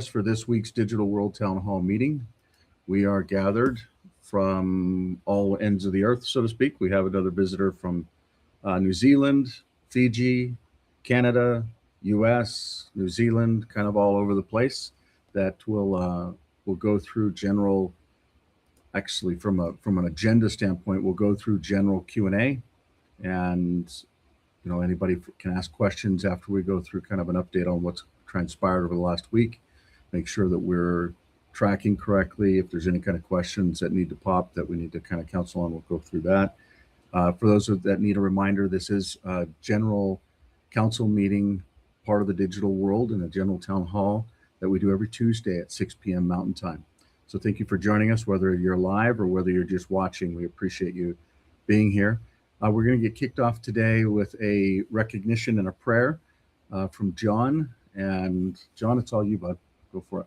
For this week's Digital World Town Hall meeting. We are gathered from all ends of the earth, so to speak. We have another visitor from New Zealand, Fiji, Canada, US, New Zealand, kind of all over the place. That will go through general. Actually, from an agenda standpoint, we'll go through general Q&A, and anybody can ask questions after we go through kind of an update on what's transpired over the last week. Make sure that we're tracking correctly. If there's any kind of questions that need to pop that we need to kind of counsel on, we'll go through that. For those that need a reminder, this is a general council meeting, part of the digital world, in a general town hall that we do every Tuesday at 6 p.m. Mountain Time. So thank you for joining us, whether you're live or whether you're just watching. We appreciate you being here. We're going to get kicked off today with a recognition and a prayer from John. And John, it's all you, bud. Go for it.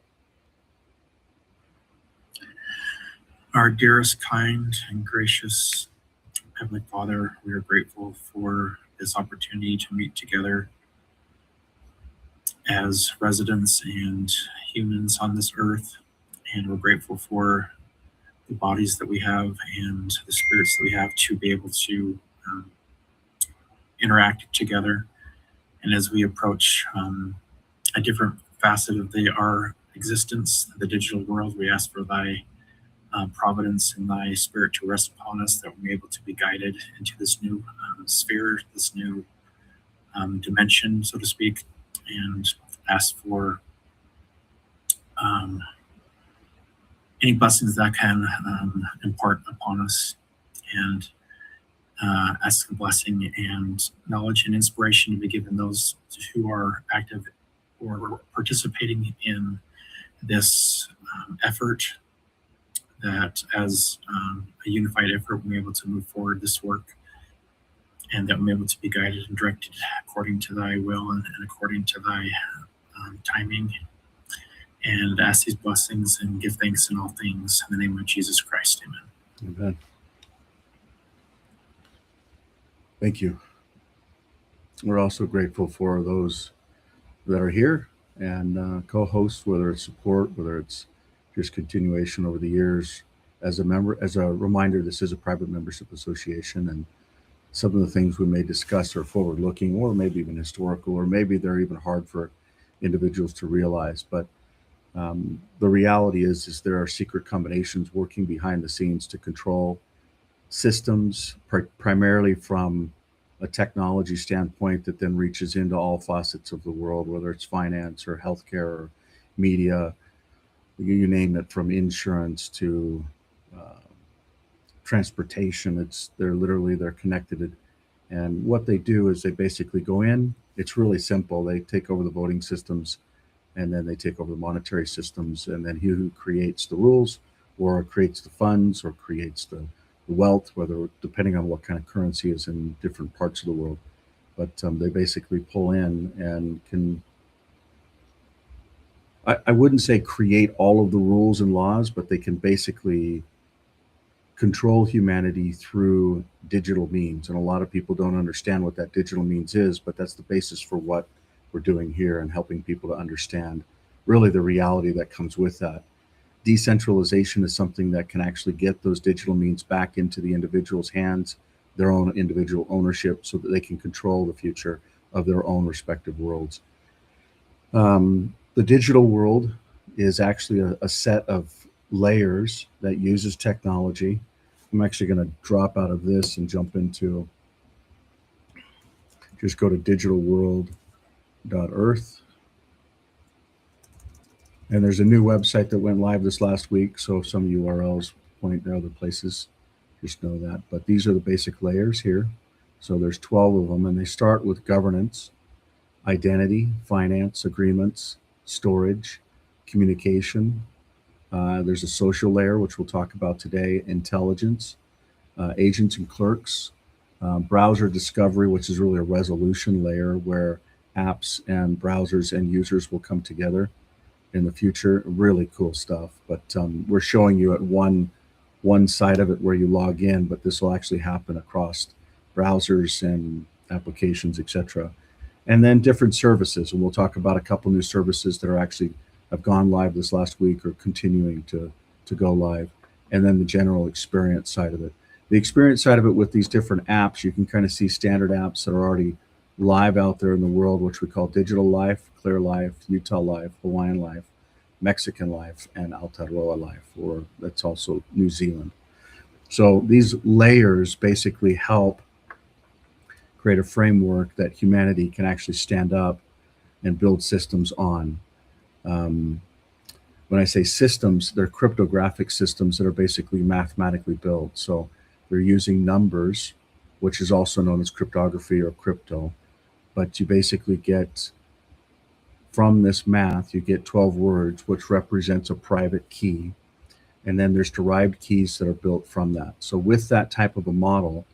Our dearest, kind, and gracious Heavenly Father, we are grateful for this opportunity to meet together as residents and humans on this earth. And we're grateful for the bodies that we have and the spirits that we have to be able to interact together. And as we approach a different facet of our existence, the digital world, we ask for thy providence and thy spirit to rest upon us, that we're able to be guided into this new sphere, this new dimension, so to speak, and ask for any blessings that can impart upon us, and ask for blessing and knowledge and inspiration to be given those who are active or participating in this effort, that as a unified effort, we're able to move forward this work, and that we're able to be guided and directed according to thy will and according to thy timing, and ask these blessings and give thanks in all things in the name of Jesus Christ. Amen. Amen. Thank you. We're also grateful for those that are here and co-hosts, whether it's support, whether it's just continuation over the years. As a reminder, this is a private membership association, and some of the things we may discuss are forward-looking, or maybe even historical, or maybe they're even hard for individuals to realize. But the reality is there are secret combinations working behind the scenes to control systems, primarily from a technology standpoint that then reaches into all facets of the world, whether it's finance or healthcare or media, you name it, from insurance to transportation. They're connected. And what they do is they basically go in. It's really simple. They take over the voting systems, and then they take over the monetary systems. And then he who creates the rules, or creates the funds, or creates the wealth, whether depending on what kind of currency is in different parts of the world. But they basically pull in and can, I wouldn't say create all of the rules and laws, but they can basically control humanity through digital means. And a lot of people don't understand what that digital means is, but that's the basis for what we're doing here, and helping people to understand really the reality that comes with that. Decentralization is something that can actually get those digital means back into the individual's hands, their own individual ownership, so that they can control the future of their own respective worlds. The digital world is actually a set of layers that uses technology. I'm actually going to drop out of this and jump into, just go to digitalworld.earth. And there's a new website that went live this last week, so if some URLs point to other places, just know that. But these are the basic layers here. So there's 12 of them, and they start with governance, identity, finance, agreements, storage, communication. There's a social layer, which we'll talk about today, intelligence, agents and clerks, browser discovery, which is really a resolution layer where apps and browsers and users will come together in the future. Really cool stuff. But we're showing you at one side of it where you log in, but this will actually happen across browsers and applications, etc. And then different services, and we'll talk about a couple new services that are actually have gone live this last week or continuing to go live, and then the general experience side of it. The experience side of it with these different apps, you can kind of see standard apps that are already live out there in the world, which we call Digital Life, Clear Life, Utah Life, Hawaiian Life, Mexican Life, and Aotearoa Life, or that's also New Zealand. So these layers basically help create a framework that humanity can actually stand up and build systems on. When I say systems, they're cryptographic systems that are basically mathematically built. So they're using numbers, which is also known as cryptography or crypto. But you basically get, from this math, you get 12 words, which represents a private key. And then there's derived keys that are built from that. So with that type of a model,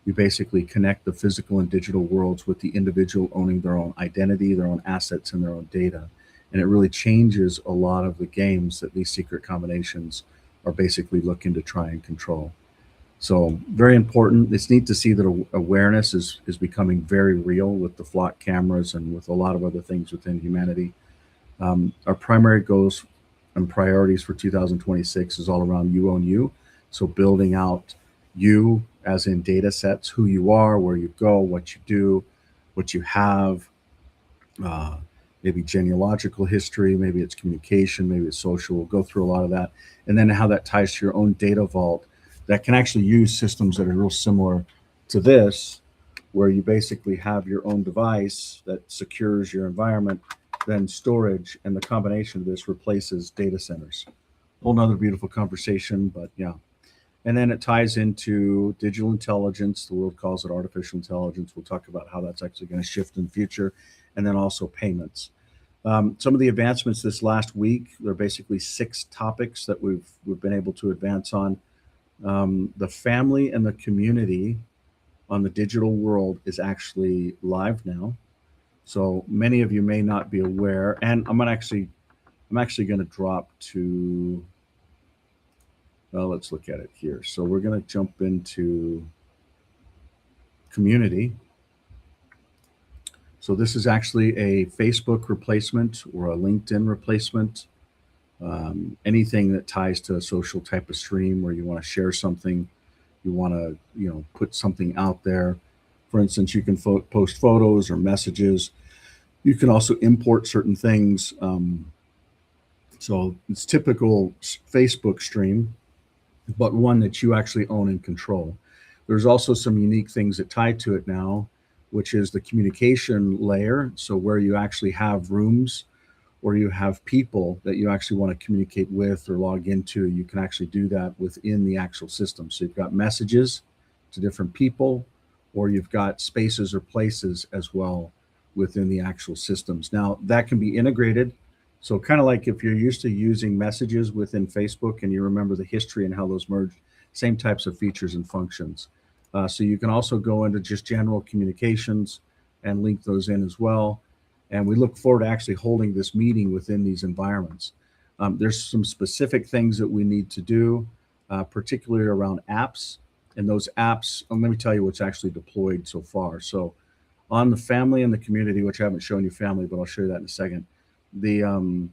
you basically connect the physical and digital worlds with the individual owning their own identity, their own assets, and their own data. And it really changes a lot of the games that these secret combinations are basically looking to try and control. So very important. It's neat to see that awareness is becoming very real with the flock cameras and with a lot of other things within humanity. Our primary goals and priorities for 2026 is all around you own you. So building out you as in data sets, who you are, where you go, what you do, what you have, maybe genealogical history, maybe it's communication, maybe it's social. We'll go through a lot of that. And then how that ties to your own data vault that can actually use systems that are real similar to this, where you basically have your own device that secures your environment, then storage, and the combination of this replaces data centers. Whole nother beautiful conversation, but yeah. And then it ties into digital intelligence. The world calls it artificial intelligence. We'll talk about how that's actually going to shift in the future. And then also payments. Some of the advancements this last week, there are basically 6 topics that we've been able to advance on. The family and the community on the digital world is actually live now. So many of you may not be aware, and I'm actually going to drop to, well, let's look at it here. So we're going to jump into community. So this is actually a Facebook replacement or a LinkedIn replacement. Anything that ties to a social type of stream where you want to share something, you want to put something out there. For instance, you can post photos or messages. You can also import certain things. So it's typical Facebook stream, but one that you actually own and control. There's also some unique things that tie to it now, which is the communication layer. So where you actually have rooms or you have people that you actually want to communicate with or log into, you can actually do that within the actual system. So you've got messages to different people, or you've got spaces or places as well within the actual systems. Now that can be integrated. So kind of like if you're used to using messages within Facebook and you remember the history and how those merged, same types of features and functions. So you can also go into just general communications and link those in as well. And we look forward to actually holding this meeting within these environments. There's some specific things that we need to do, particularly around apps. And those apps, let me tell you what's actually deployed so far. So on the family and the community, which I haven't shown you family, but I'll show you that in a second. The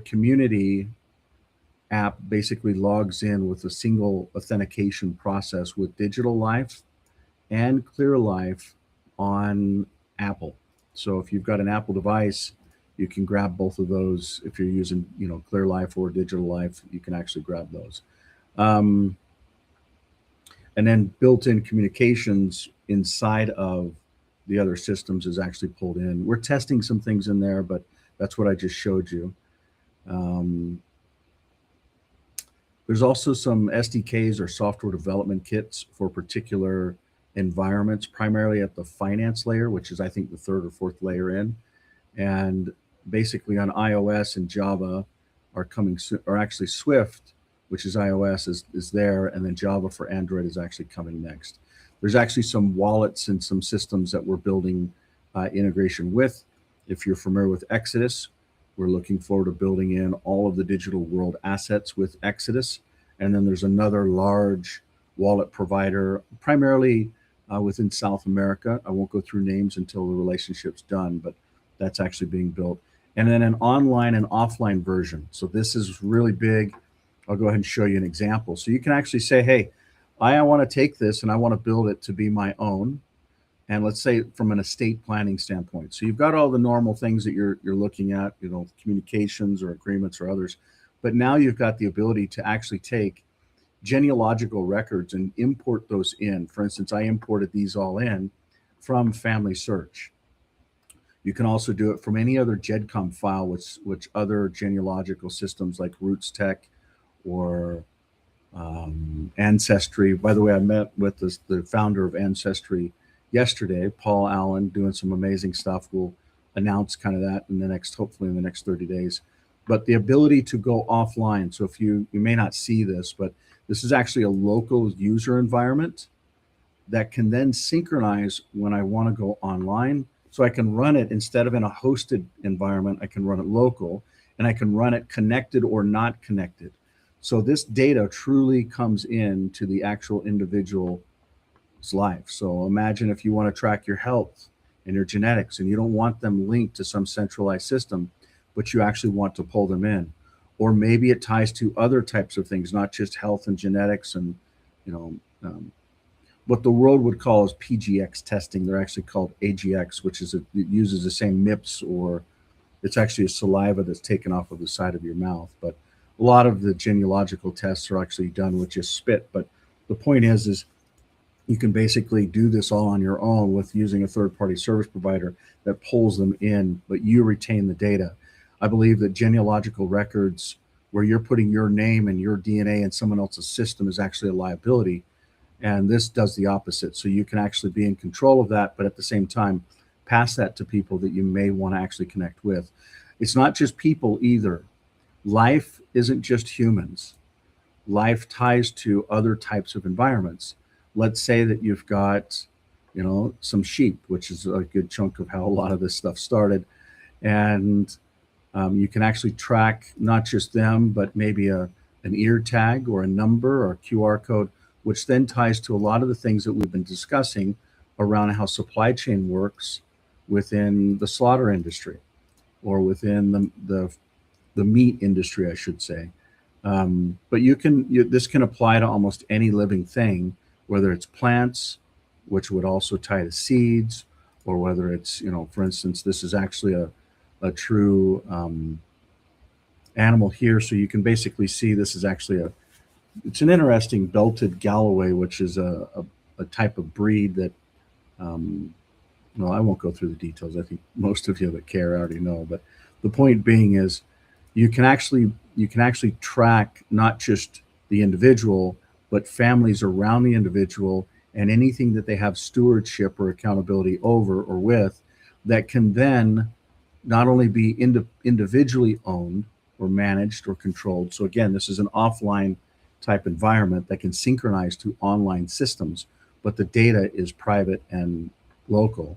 community app basically logs in with a single authentication process with Digital Life and Clear Life on Apple. So if you've got an Apple device, you can grab both of those. If you're using, Clear Life or Digital Life, you can actually grab those. And then built-in communications inside of the other systems is actually pulled in. We're testing some things in there, but that's what I just showed you. There's also some SDKs or software development kits for particular environments, primarily at the finance layer, which is I think the 3rd or 4th layer in. And basically on iOS and Java are coming soon, or actually Swift, which is iOS, is there, and then Java for Android is actually coming next. There's actually some wallets and some systems that we're building integration with. If you're familiar with Exodus, we're looking forward to building in all of the digital world assets with Exodus. And then there's another large wallet provider, primarily within South America. I won't go through names until the relationship's done, but that's actually being built. and then an online and offline version. So this is really big. I'll go ahead and show you an example. So you can actually say, hey, I want to take this and I want to build it to be my own. And let's say from an estate planning standpoint. So you've got all the normal things that you're looking at, communications or agreements or others, but now you've got the ability to actually take genealogical records and import those in. For instance, I imported these all in from Family Search. You can also do it from any other GEDCOM file, which other genealogical systems like RootsTech or Ancestry. By the way, I met with the founder of Ancestry yesterday, Paul Allen, doing some amazing stuff. We'll announce kind of that hopefully in the next 30 days. But the ability to go offline. So if you may not see this, but this is actually a local user environment that can then synchronize when I want to go online. So I can run it instead of in a hosted environment, I can run it local, and I can run it connected or not connected. So this data truly comes in to the actual individual's life. So imagine if you want to track your health and your genetics and you don't want them linked to some centralized system, but you actually want to pull them in. Or maybe it ties to other types of things, not just health and genetics and, what the world would call is PGX testing. They're actually called AGX, which is it uses the same MIPS, or it's actually a saliva that's taken off of the side of your mouth. But a lot of the genealogical tests are actually done with just spit. But the point is you can basically do this all on your own with using a third-party service provider that pulls them in, but you retain the data. I believe that genealogical records where you're putting your name and your DNA in someone else's system is actually a liability. And this does the opposite. So you can actually be in control of that, but at the same time, pass that to people that you may want to actually connect with. It's not just people either. Life isn't just humans. Life ties to other types of environments. Let's say that you've got, some sheep, which is a good chunk of how a lot of this stuff started. And you can actually track not just them, but maybe an ear tag or a number or a QR code, which then ties to a lot of the things that we've been discussing around how supply chain works within the slaughter industry or within the meat industry, I should say. But this can apply to almost any living thing, whether it's plants, which would also tie to seeds, or whether it's, for instance, this is actually a true animal here. So you can basically see this is actually it's an interesting belted Galloway, which is a type of breed that, I won't go through the details. I think most of you that care already know, but the point being is you can actually track not just the individual, but families around the individual and anything that they have stewardship or accountability over or with that can then not only be individually owned or managed or controlled. So again, this is an offline type environment that can synchronize to online systems, but the data is private and local.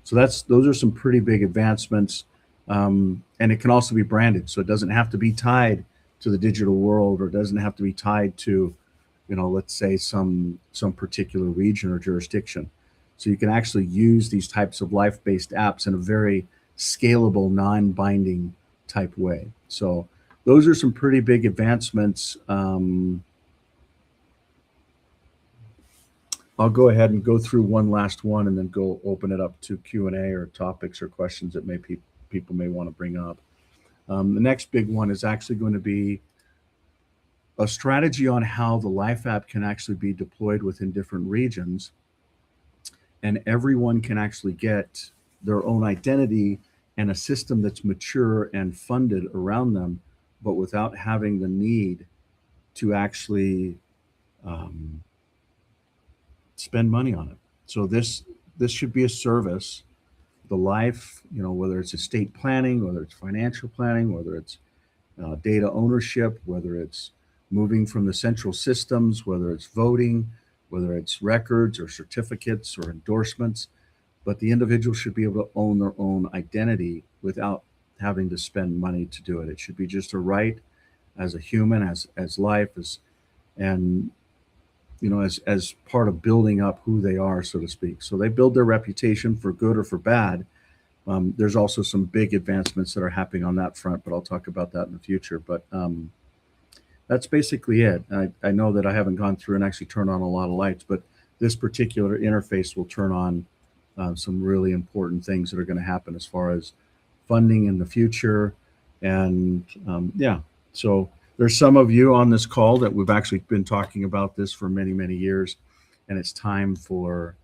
So those are some pretty big advancements. And it can also be branded. So it doesn't have to be tied to the digital world, or it doesn't have to be tied to, let's say some particular region or jurisdiction. So you can actually use these types of life-based apps in a very scalable, non-binding type way. So those are some pretty big advancements. I'll go ahead and go through one last one and then go open it up to Q&A or topics or questions that people may want to bring up. The next big one is actually going to be a strategy on how the Life app can actually be deployed within different regions, and everyone can actually get their own identity and a system that's mature and funded around them, but without having the need to actually spend money on it. So this should be a service. The Life, whether it's estate planning, whether it's financial planning, whether it's data ownership, whether it's moving from the central systems, whether it's voting, whether it's records or certificates or endorsements, but the individual should be able to own their own identity without having to spend money to do it. It should be just a right as a human, as life, and as part of building up who they are, so to speak. So they build their reputation for good or for bad, There's also some big advancements that are happening on that front, but I'll talk about that in the future. But that's basically it. I know that I haven't gone through and actually turned on a lot of lights, but this particular interface will turn on some really important things that are going to happen as far as funding in the future. And yeah, so there's some of you on this call that we've actually been talking about this for many, many years, and it's time for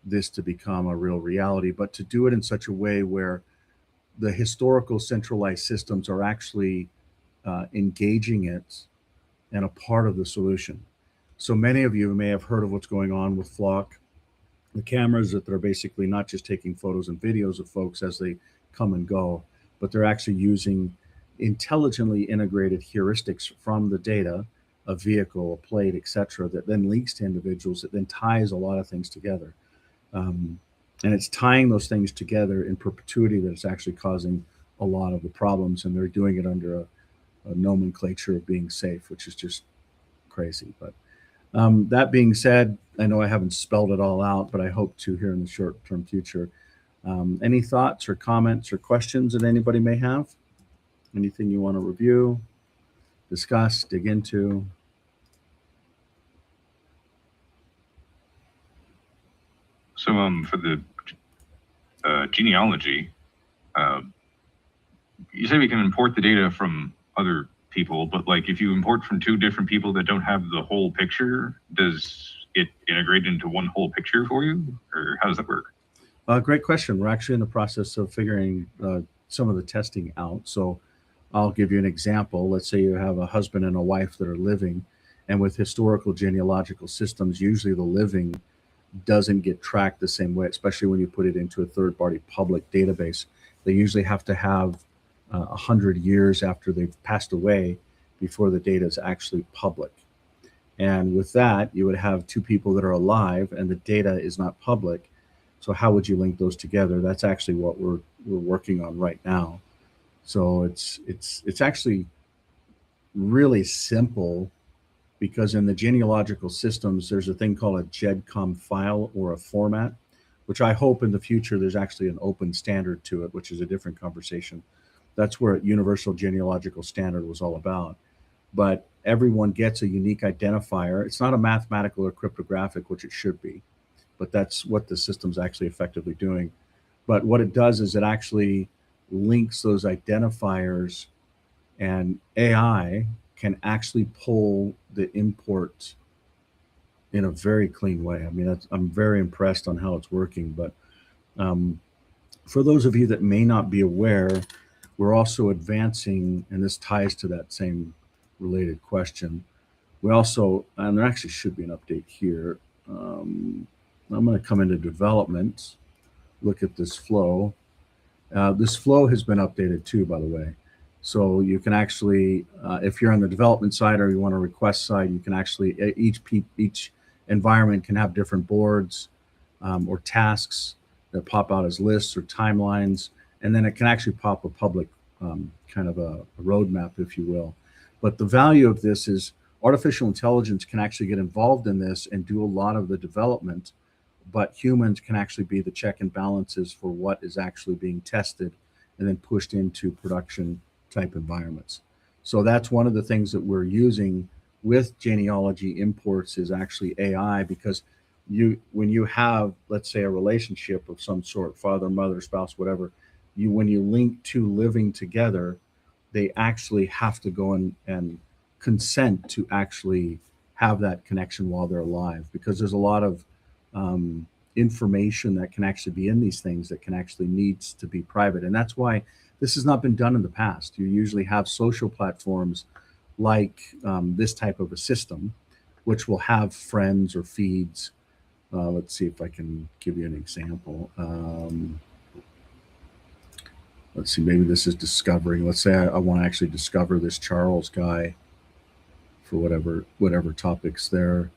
this to become a real reality, but to do it in such a way where the historical centralized systems are actually engaging it and a part of the solution. So many of you may have heard of what's going on with Flock, the cameras that are basically not just taking photos and videos of folks as they come and go, but they're actually using intelligently integrated heuristics from the data, a vehicle, a plate, etc., that then links to individuals, that then ties a lot of things together. And it's tying those things together in perpetuity that is actually causing a lot of the problems, and they're doing it under a nomenclature of being safe, which is just crazy. But that being said, I know I haven't spelled it all out, but I hope to here in the short-term future. Any thoughts or comments or questions that anybody may have? Anything you want to review, discuss, dig into? So for the genealogy, you say we can import the data from other people, but like if you import from two different people that don't have the whole picture, does it integrate into one whole picture for you, or how does that work? Great question. We're actually in the process of figuring some of the testing out. So I'll give you an example. Let's say you have a husband and a wife that are living, and with historical genealogical systems, usually the living doesn't get tracked the same way, especially when you put it into a third-party public database. They usually have to have 100 years after they've passed away before the data is actually public. And with that, you would have two people that are alive and the data is not public. So how would you link those together? That's actually what we're working on right now. So it's actually really simple, because in the genealogical systems, there's a thing called a GEDCOM file or a format, which I hope in the future there's actually an open standard to it, which is a different conversation. That's where Universal Genealogical Standard was all about. But everyone gets a unique identifier. It's not a mathematical or cryptographic, which it should be, but that's what the system's actually effectively doing. But what it does is it actually links those identifiers, and AI can actually pull the import in a very clean way. I mean, I'm very impressed on how it's working. But for those of you that may not be aware, we're also advancing, and this ties to that same related question. We also, and there actually should be an update here. I'm going to come into development, look at this flow. This flow has been updated too, by the way. So you can actually, if you're on the development side or you want a request side, you can actually, each environment can have different boards or tasks that pop out as lists or timelines, and then it can actually pop a public kind of a roadmap, if you will. But the value of this is artificial intelligence can actually get involved in this and do a lot of the development, but humans can actually be the check and balances for what is actually being tested and then pushed into production type environments. So that's one of the things that we're using with genealogy imports is actually AI, because when you have, let's say, a relationship of some sort, father, mother, spouse, whatever, when you link two living together, they actually have to go and consent to actually have that connection while they're alive, because there's a lot of information that can actually be in these things that can actually needs to be private. And that's why this has not been done in the past. You usually have social platforms like this type of a system, which will have friends or feeds. Let's see if I can give you an example. Let's see, maybe this is discovering. Let's say I want to actually discover this Charles guy for whatever topics there,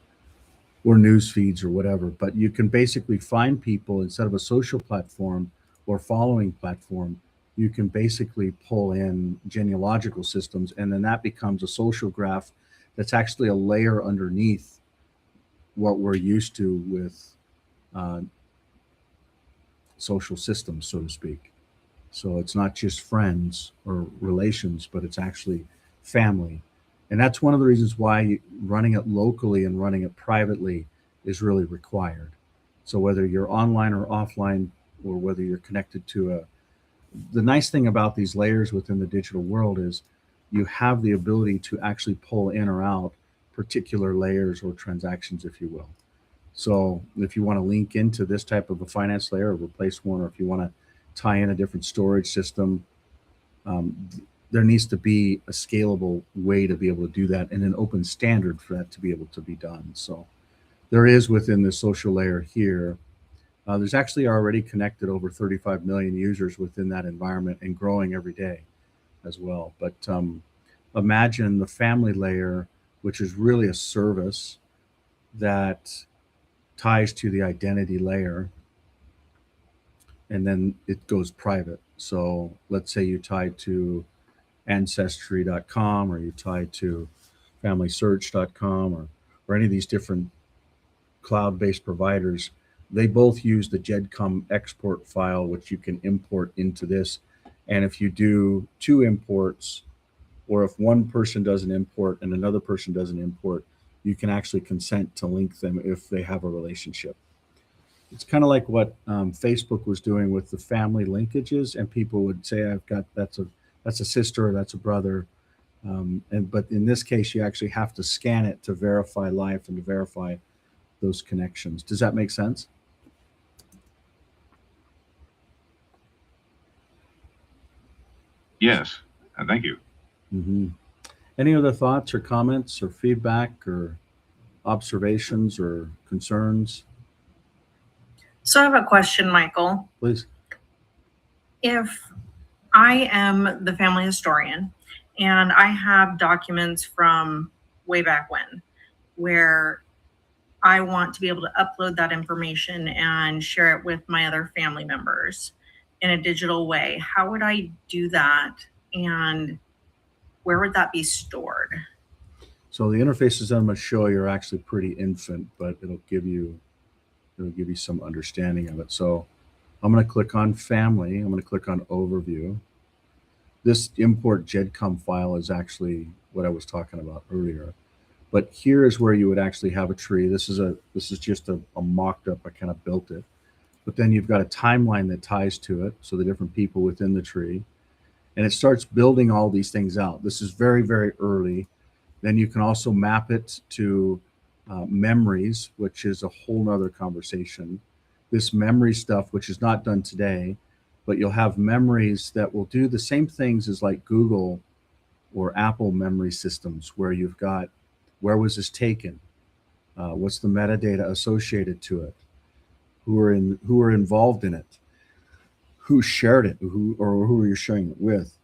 or news feeds or whatever. But you can basically find people instead of a social platform or following platform. You can basically pull in genealogical systems, and then that becomes a social graph that's actually a layer underneath what we're used to with social systems, so to speak. So it's not just friends or relations, but it's actually family. And that's one of the reasons why running it locally and running it privately is really required. So whether you're online or offline, or whether you're connected to the nice thing about these layers within the digital world is you have the ability to actually pull in or out particular layers or transactions, if you will. So if you want to link into this type of a finance layer or replace one, or if you want to tie in a different storage system, there needs to be a scalable way to be able to do that and an open standard for that to be able to be done. So there is within the social layer here, there's actually already connected over 35 million users within that environment and growing every day as well. But imagine the family layer, which is really a service that ties to the identity layer, and then it goes private. So let's say you tie to ancestry.com, or you tie to familysearch.com, or any of these different cloud-based providers. They both use the GEDCOM export file, which you can import into this. And if you do two imports, or if one person does an import and another person does an import, you can actually consent to link them if they have a relationship. It's kind of like what Facebook was doing with the family linkages, and people would say, "I've got that's a sister, or that's a brother," but in this case, you actually have to scan it to verify life and to verify those connections. Does that make sense? Yes. Thank you. Mm-hmm. Any other thoughts or comments or feedback or observations or concerns? So I have a question, Michael. Please. If I am the family historian and I have documents from way back when where I want to be able to upload that information and share it with my other family members in a digital way, how would I do that? And where would that be stored? So the interfaces I'm going to show you are actually pretty infant, but it'll give you some understanding of it. So I'm going to click on family. I'm going to click on overview. This import GEDCOM file is actually what I was talking about earlier. But here is where you would actually have a tree. This is just a mocked up. I kind of built it. But then you've got a timeline that ties to it, so the different people within the tree. And it starts building all these things out. This is very, very early. Then you can also map it to memories, which is a whole nother conversation. This memory stuff, which is not done today, but you'll have memories that will do the same things as like Google or Apple memory systems, where you've got, where was this taken? What's the metadata associated to it? Who are involved in it? Who shared it? Who are you sharing it with?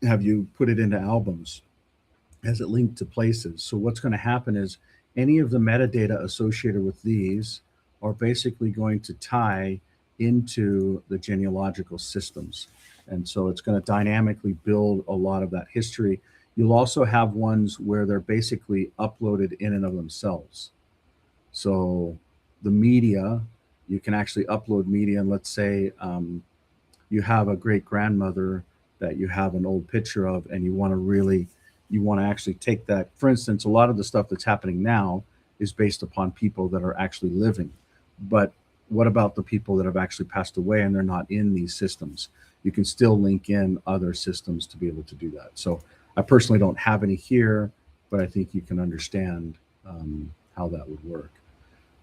Have you put it into albums? Has it linked to places? So what's going to happen is any of the metadata associated with these are basically going to tie into the genealogical systems. And so it's going to dynamically build a lot of that history. You'll also have ones where they're basically uploaded in and of themselves. So the media, you can actually upload media, and let's say you have a great grandmother that you have an old picture of, and you want to actually take that. For instance, a lot of the stuff that's happening now is based upon people that are actually living. But what about the people that have actually passed away and they're not in these systems? You can still link in other systems to be able to do that. So I personally don't have any here, but I think you can understand how that would work.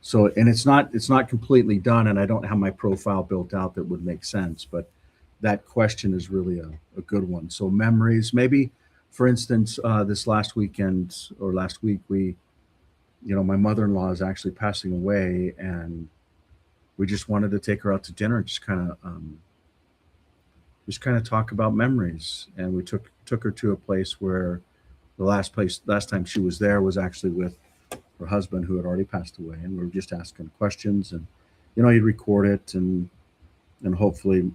So, and it's not completely done, and I don't have my profile built out that would make sense, but that question is really a good one. So memories, maybe, for instance, this last weekend or last week, my mother-in-law is actually passing away, and we just wanted to take her out to dinner and just kind of talk about memories. And we took her to a place where the last time she was there was actually with her husband, who had already passed away, and we were just asking questions, and you'd record it and hopefully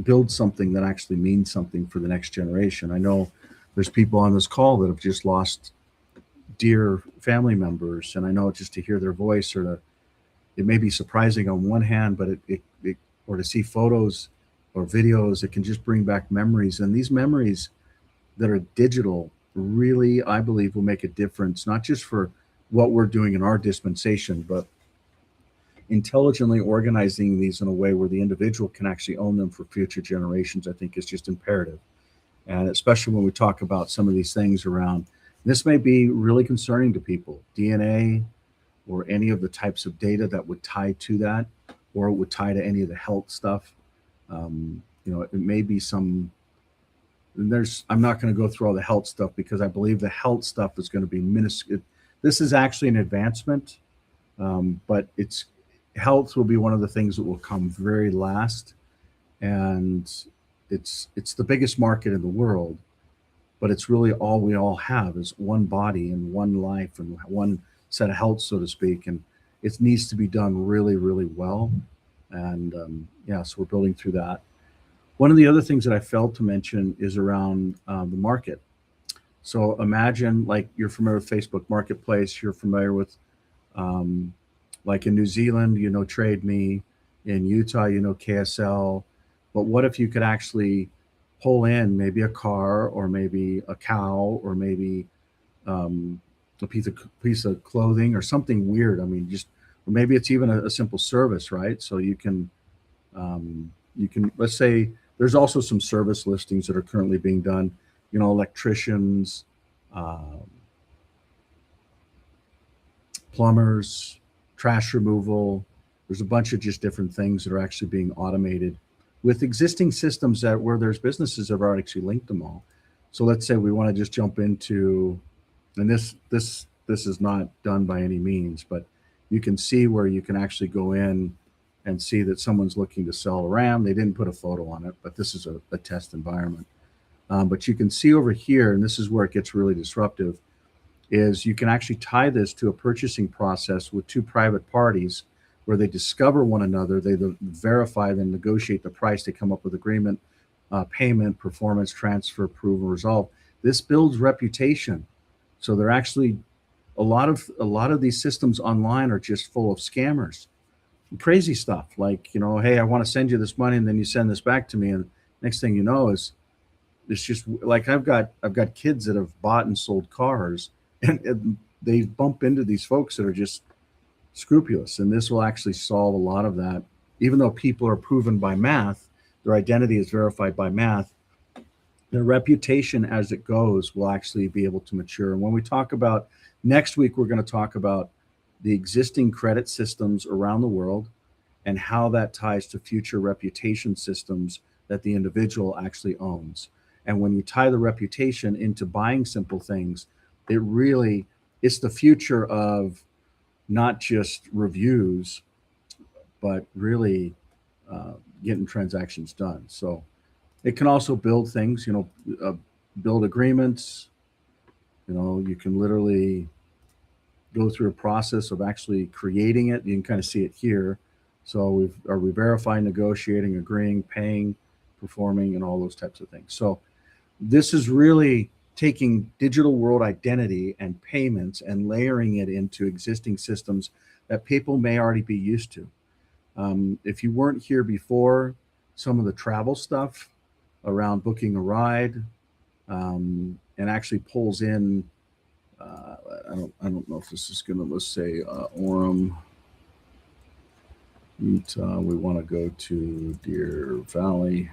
build something that actually means something for the next generation. I know there's people on this call that have just lost dear family members, and I know just to hear their voice, or it may be surprising on one hand, but it or to see photos or videos. It can just bring back memories. And these memories that are digital really, I believe, will make a difference, not just for what we're doing in our dispensation, but intelligently organizing these in a way where the individual can actually own them for future generations, I think is just imperative. And especially when we talk about some of these things around, this may be really concerning to people, DNA or any of the types of data that would tie to that, or it would tie to any of the health stuff. It may be some, I'm not going to go through all the health stuff because I believe the health stuff is going to be minuscule. This is actually an advancement, but health will be one of the things that will come very last. And it's the biggest market in the world, but it's really all we all have is one body and one life and one set of health, so to speak. And it needs to be done really, really well. And so we're building through that. One of the other things that I failed to mention is around the market. So imagine, like, you're familiar with Facebook Marketplace, you're familiar with, like in New Zealand, Trade Me, in Utah, KSL. But what if you could actually pull in maybe a car or maybe a cow or maybe a piece of clothing or something weird? I mean, or maybe it's even a simple service, right? So you can, let's say there's also some service listings that are currently being done, electricians, plumbers, trash removal. There's a bunch of just different things that are actually being automated with existing systems where there's businesses that have already actually linked them all. So let's say we want to just jump into, and this is not done by any means, but you can see where you can actually go in and see that someone's looking to sell a RAM. They didn't put a photo on it, but this is a test environment. But you can see over here, and this is where it gets really disruptive, is you can actually tie this to a purchasing process with two private parties where they discover one another, they verify, then negotiate the price, they come up with agreement, payment, performance, transfer, approval, resolve. This builds reputation. So they're actually, a lot of these systems online are just full of scammers, crazy stuff. Like, hey, I want to send you this money, and then you send this back to me, and next thing you know is it's just like I've got kids that have bought and sold cars, and they bump into these folks that are just scrupulous, and this will actually solve a lot of that. Even though people are proven by math, their identity is verified by math, their reputation as it goes will actually be able to mature. And when we talk about next week, we're going to talk about the existing credit systems around the world and how that ties to future reputation systems that the individual actually owns. And when you tie the reputation into buying simple things, it's the future of not just reviews, but really getting transactions done. So it can also build things, build agreements. You can literally go through a process of actually creating it. You can kind of see it here. So are we verifying, negotiating, agreeing, paying, performing, and all those types of things. So this is really taking digital world identity and payments and layering it into existing systems that people may already be used to. If you weren't here before, some of the travel stuff around booking a ride, and actually pulls in, I don't know if this is going to, let's say, Orem, Utah. We want to go to Deer Valley.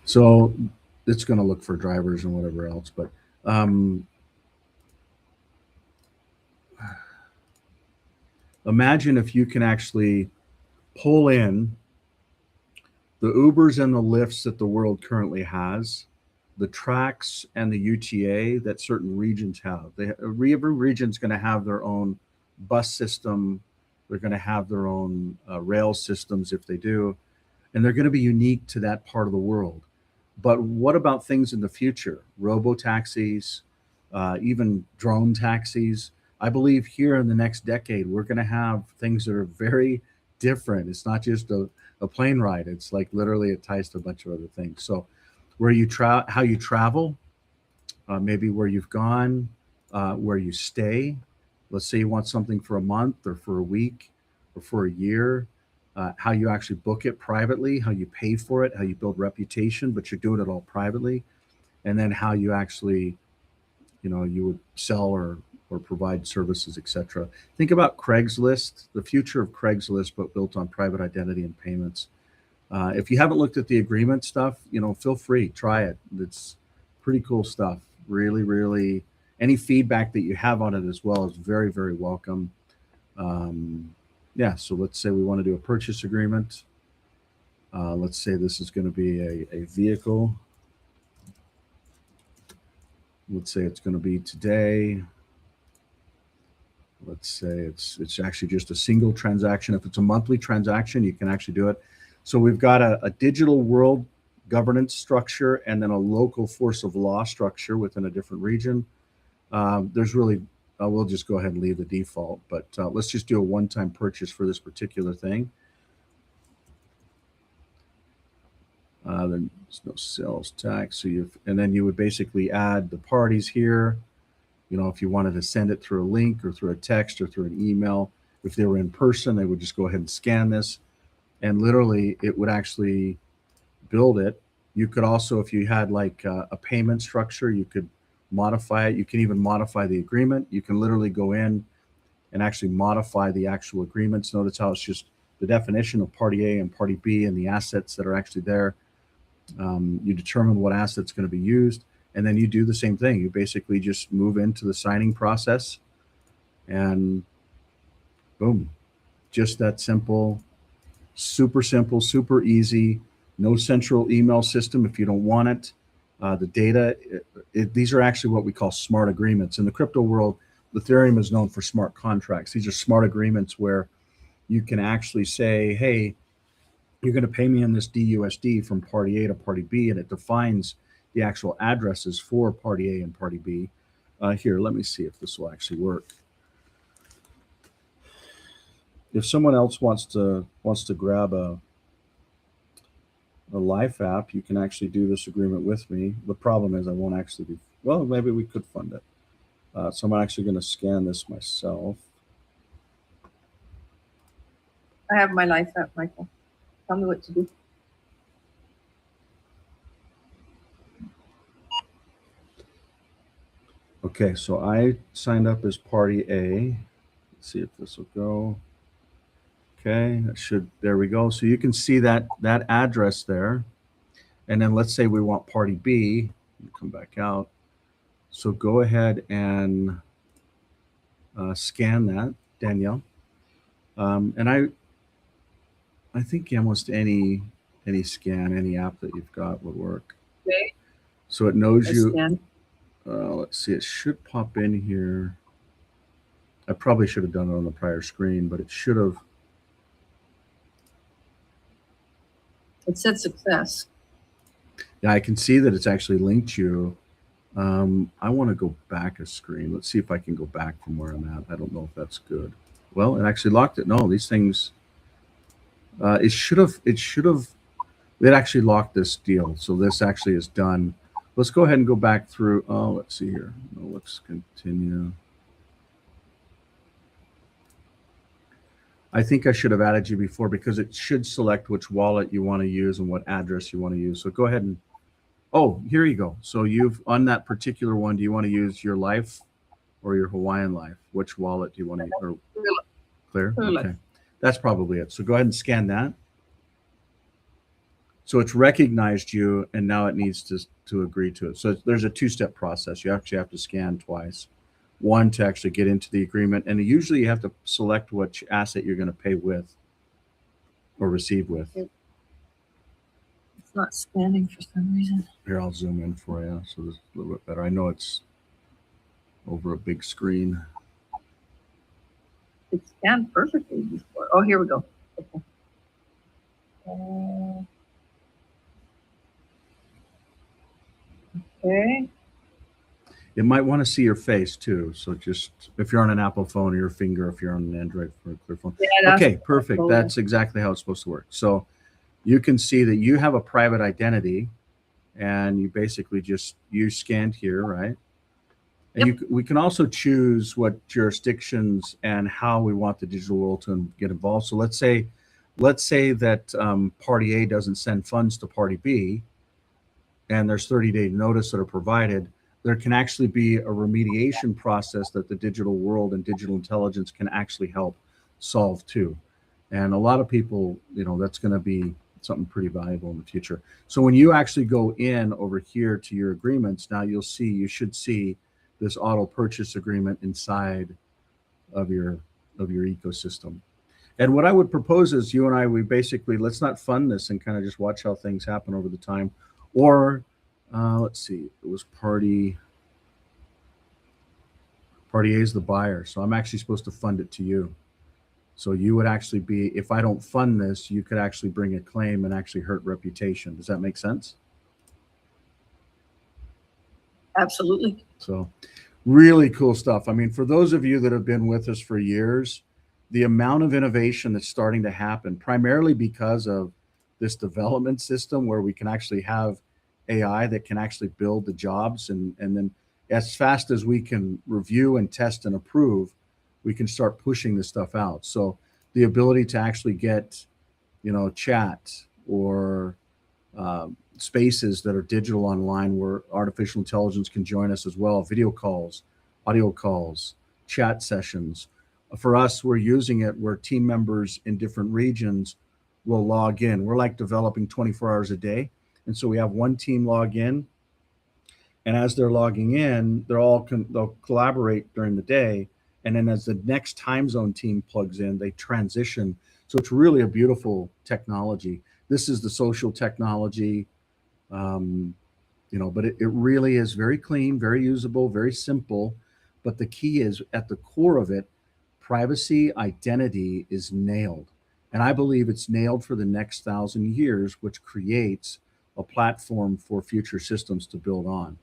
So it's going to look for drivers and whatever else, but imagine if you can actually pull in the Ubers and the Lyfts that the world currently has, the Trax and the UTA that certain regions have. Every region's going to have their own bus system. They're going to have their own rail systems if they do, and they're going to be unique to that part of the world. But what about things in the future? Robo-taxis, even drone taxis. I believe here in the next decade, we're going to have things that are very different. It's not just a plane ride. It's like literally it ties to a bunch of other things. So how you travel, maybe where you've gone, where you stay. Let's say you want something for a month or for a week. or for a year, how you actually book it privately, how you pay for it, how you build reputation, but you're doing it all privately, and then how you actually, you would sell or provide services, etc. Think about Craigslist, the future of Craigslist, but built on private identity and payments. If you haven't looked at the agreement stuff, feel free, try it. It's pretty cool stuff. Really, really, any feedback that you have on it as well is very, very welcome. Yeah, so let's say we want to do a purchase agreement. Let's say this is going to be a vehicle. Let's say it's going to be today. Let's say it's actually just a single transaction. If it's a monthly transaction, you can actually do it. So we've got a digital world governance structure and then a local force of law structure within a different region. There's really, we'll just go ahead and leave the default, but let's just do a one-time purchase for this particular thing. There's no sales tax. So and then you would basically add the parties here. If you wanted to send it through a link or through a text or through an email, if they were in person, they would just go ahead and scan this, and literally it would actually build it. You could also, if you had like a payment structure, you could modify it. You can even modify the agreement. You can literally go in and actually modify the actual agreements. Notice how it's just the definition of party A and party B and the assets that are actually there. You determine what asset's going to be used, and then you do the same thing. You basically just move into the signing process, and boom, just that simple, super simple, super easy. No central email system if you don't want it. The data, these are actually what we call smart agreements. In the crypto world, Ethereum is known for smart contracts. These are smart agreements where you can actually say, hey, you're going to pay me in this DUSD from party A to party B, and it defines the actual addresses for party A and party B. Here, let me see if this will actually work. If someone else wants to grab a Life app, you can actually do this agreement with me. The problem is I won't actually be, well, maybe we could fund it. So I'm actually going to scan this myself. I have my Life app, Michael. Tell me what to do. Okay, so I signed up as party A. Let's see if this will go. Okay, that should, there we go. So you can see that address there. And then let's say we want party B. Come back out. So go ahead and scan that, Danielle. And I think almost any scan, any app that you've got would work. Okay. So it knows you. Scan. Let's see, it should pop in here. I probably should have done it on the prior screen, but it should have. It said success. Yeah, I can see that it's actually linked you. I want to go back a screen. Let's see if I can go back from where I'm at. I don't know if that's good. Well, it actually locked it. No, these things. It actually locked this deal. So this actually is done. Let's go ahead and go back through. Oh, let's see here. No, let's continue. I think I should have added you before because it should select which wallet you want to use and what address you want to use. So go ahead and, oh, here you go. So you've, on that particular one, do you want to use your Life or your Hawaiian Life? Which wallet do you want to use? Or Clear? Okay. That's probably it. So go ahead and scan that. So it's recognized you, and now it needs to agree to it. So there's a two-step process. You actually have to scan twice. One to actually get into the agreement, and usually you have to select which asset you're going to pay with or receive with. It's not scanning for some reason. Here, I'll zoom in for you so this is a little bit better. I know it's over a big screen. It scanned perfectly before. Oh, here we go. Okay. Okay. It might want to see your face too. So just if you're on an Apple phone, or your finger, if you're on an Android for a clear phone. Yeah, okay, perfect. That's exactly how it's supposed to work. So you can see that you have a private identity, and you basically just, you scanned here, right? And we can also choose what jurisdictions and how we want the digital world to get involved. So let's say that party A doesn't send funds to party B, and there's 30-day notice that are provided. There can actually be a remediation process that the digital world and digital intelligence can actually help solve too. And a lot of people, that's going to be something pretty valuable in the future. So when you actually go in over here to your agreements, now you should see this auto purchase agreement inside of your ecosystem. And what I would propose is you and I, let's not fund this and kind of just watch how things happen over the time. Or let's see, it was party A is the buyer. So I'm actually supposed to fund it to you. So you would actually be, if I don't fund this, you could actually bring a claim and actually hurt reputation. Does that make sense? Absolutely. So really cool stuff. I mean, for those of you that have been with us for years, the amount of innovation that's starting to happen, primarily because of this development system where we can actually have AI that can actually build the jobs, and then as fast as we can review and test and approve, we can start pushing this stuff out. So the ability to actually get, chat or spaces that are digital online where artificial intelligence can join us as well, video calls, audio calls, chat sessions. For us, we're using it where team members in different regions will log in. We're like developing 24 hours a day. And so we have one team log in, and as they're logging in, they'll collaborate during the day. And then as the next time zone team plugs in, they transition. So it's really a beautiful technology. This is the social technology, but it really is very clean, very usable, very simple. But the key is at the core of it, privacy identity is nailed. And I believe it's nailed for the next 1,000 years, which creates a platform for future systems to build on.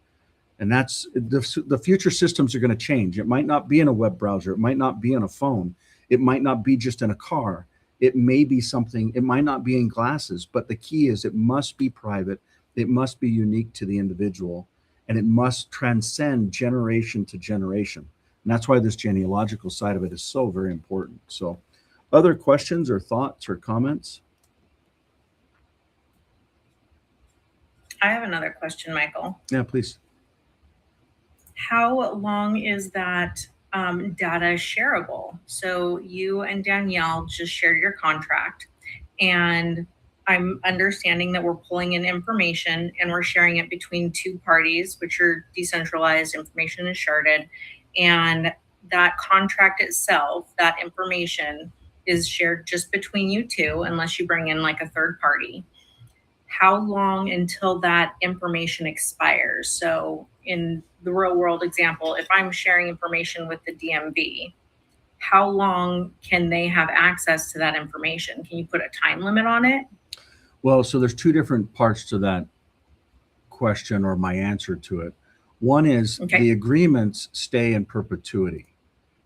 And that's the future systems are going to change. It might not be in a web browser. It might not be on a phone. It might not be just in a car. It may be something, it might not be in glasses, but the key is it must be private. It must be unique to the individual, and it must transcend generation to generation. And that's why this genealogical side of it is so very important. So other questions or thoughts or comments? I have another question, Michael. Yeah, please. How long is that data shareable? So you and Danielle just share your contract, and I'm understanding that we're pulling in information and we're sharing it between two parties, which are decentralized, information is sharded, and that contract itself, that information is shared just between you two, unless you bring in like a third party. How long until that information expires? So in the real world example, if I'm sharing information with the DMV, how long can they have access to that information? Can you put a time limit on it? Well, so there's two different parts to that question, or my answer to it. One is the agreements stay in perpetuity.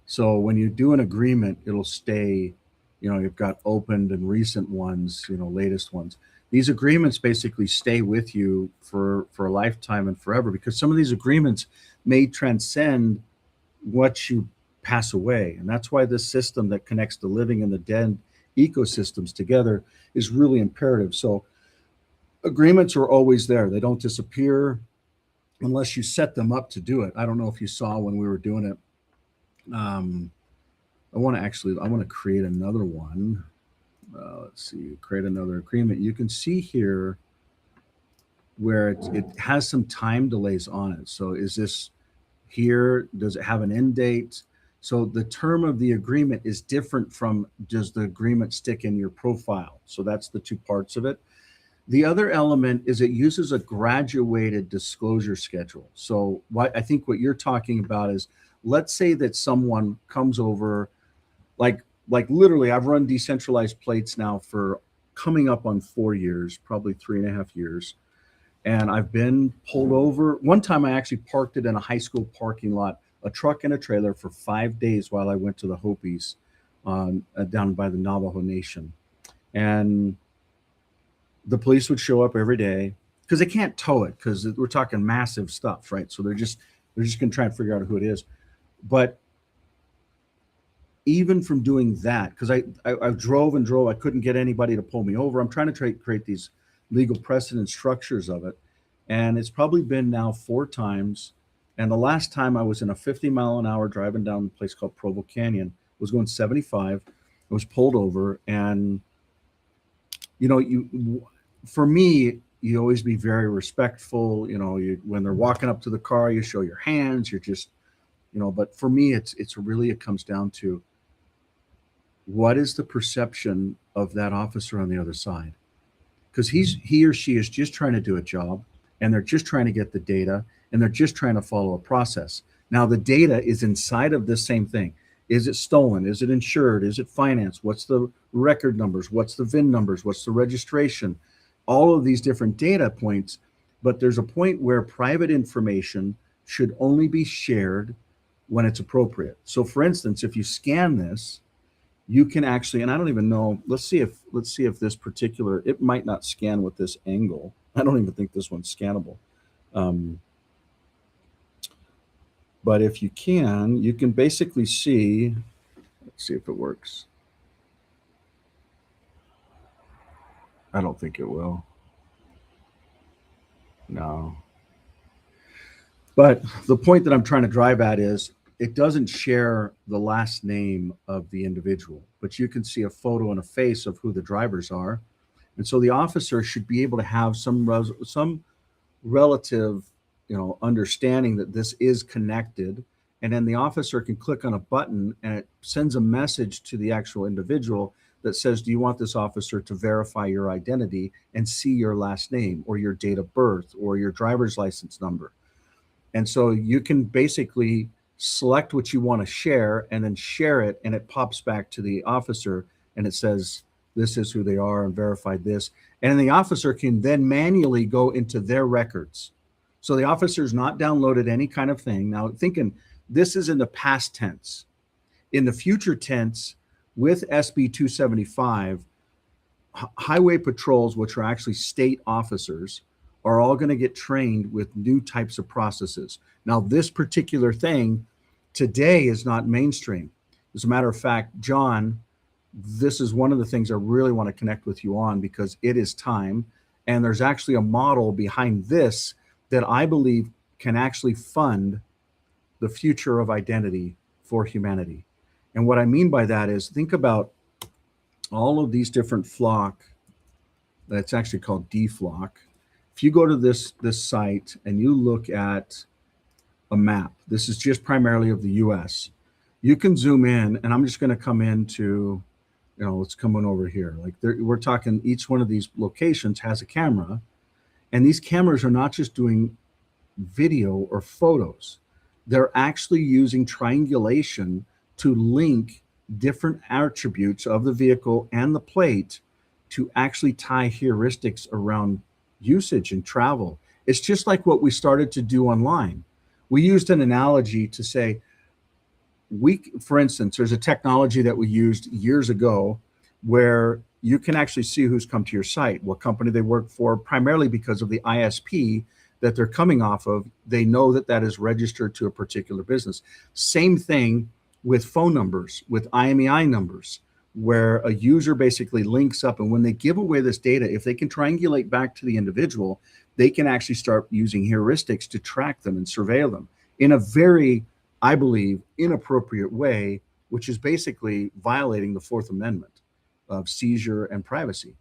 So when you do an agreement, it'll stay, you've got opened and recent ones, latest ones. These agreements basically stay with you for a lifetime and forever, because some of these agreements may transcend what you pass away. And that's why this system that connects the living and the dead ecosystems together is really imperative. So agreements are always there. They don't disappear unless you set them up to do it. I don't know if you saw when we were doing it. I want to create another one. Let's see, create another agreement. You can see here where it has some time delays on it. So is this here? Does it have an end date? So the term of the agreement is different from does the agreement stick in your profile? So that's the two parts of it. The other element is it uses a graduated disclosure schedule. So I think what you're talking about is, let's say that someone comes over, like literally, I've run decentralized plates now for coming up on 4 years, probably 3.5 years. And I've been pulled over. One time I actually parked it in a high school parking lot, a truck and a trailer, for 5 days while I went to the Hopis down by the Navajo Nation. And the police would show up every day because they can't tow it because we're talking massive stuff, right? So they're They're just going to try and figure out who it is. But even from doing that, because I drove and drove, I couldn't get anybody to pull me over. I'm trying to create these legal precedent structures of it. And it's probably been now 4 times. And the last time I was in a 50-mile-an-hour driving down a place called Provo Canyon, was going 75. I was pulled over. And, for me, you always be very respectful. When they're walking up to the car, you show your hands. You're just, but for me, it comes down to, what is the perception of that officer on the other side? Because he or she is just trying to do a job, and they're just trying to get the data, and they're just trying to follow a process. Now, the data is inside of this same thing. Is it stolen? Is it insured? Is it financed? What's the record numbers? What's the VIN numbers? What's the registration? All of these different data points. But there's a point where private information should only be shared when it's appropriate. So for instance, if you scan this, you can actually, and I don't even know, let's see if this particular, it might not scan with this angle. I don't even think this one's scannable. But if you can basically see, let's see if it works. I don't think it will. No. But the point that I'm trying to drive at is, it doesn't share the last name of the individual, but you can see a photo and a face of who the drivers are. And so the officer should be able to have some relative, understanding that this is connected. And then the officer can click on a button and it sends a message to the actual individual that says, do you want this officer to verify your identity and see your last name or your date of birth or your driver's license number? And so you can basically select what you want to share and then share it, and it pops back to the officer and it says, this is who they are and verified this. And then the officer can then manually go into their records. So the officer's not downloaded any kind of thing. Now thinking this is in the past tense. In the future tense, with SB 275, highway patrols, which are actually state officers, are all going to get trained with new types of processes. Now, this particular thing today is not mainstream. As a matter of fact, John, this is one of the things I really want to connect with you on, because it is time. And there's actually a model behind this that I believe can actually fund the future of identity for humanity. And what I mean by that is, think about all of these different flock, that's actually called DFlock. If you go to this site and you look at a map, this is just primarily of the US. You can zoom in, and I'm just going to come into, let's come on over here. Like we're talking, each one of these locations has a camera, and these cameras are not just doing video or photos. They're actually using triangulation to link different attributes of the vehicle and the plate to actually tie heuristics around usage and travel. It's just like what we started to do online. We used an analogy to say, for instance, there's a technology that we used years ago where you can actually see who's come to your site, what company they work for, primarily because of the ISP that they're coming off of. They know that that is registered to a particular business. Same thing with phone numbers, with IMEI numbers, where a user basically links up, and when they give away this data, if they can triangulate back to the individual, they can actually start using heuristics to track them and surveil them in a very, I believe, inappropriate way, which is basically violating the Fourth Amendment of seizure and privacy.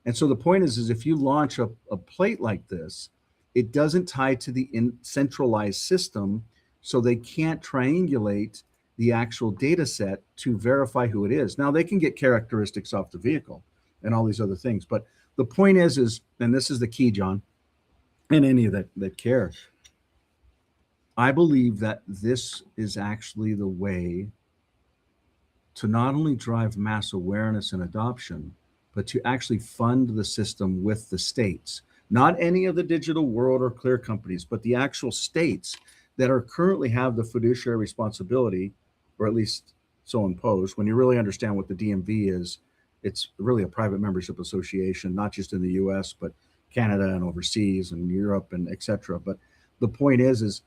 And so the point is if you launch a plate like this, it doesn't tie to the centralized system, so they can't triangulate the actual data set to verify who it is. Now they can get characteristics off the vehicle and all these other things. But the point is, and this is the key, John, and any that care, I believe that this is actually the way to not only drive mass awareness and adoption, but to actually fund the system with the states, not any of the Digital World or Clear companies, but the actual states that are currently have the fiduciary responsibility, or at least so imposed. When you really understand what the DMV is, it's really a private membership association, not just in the US, but Canada and overseas and Europe and et cetera. But the point is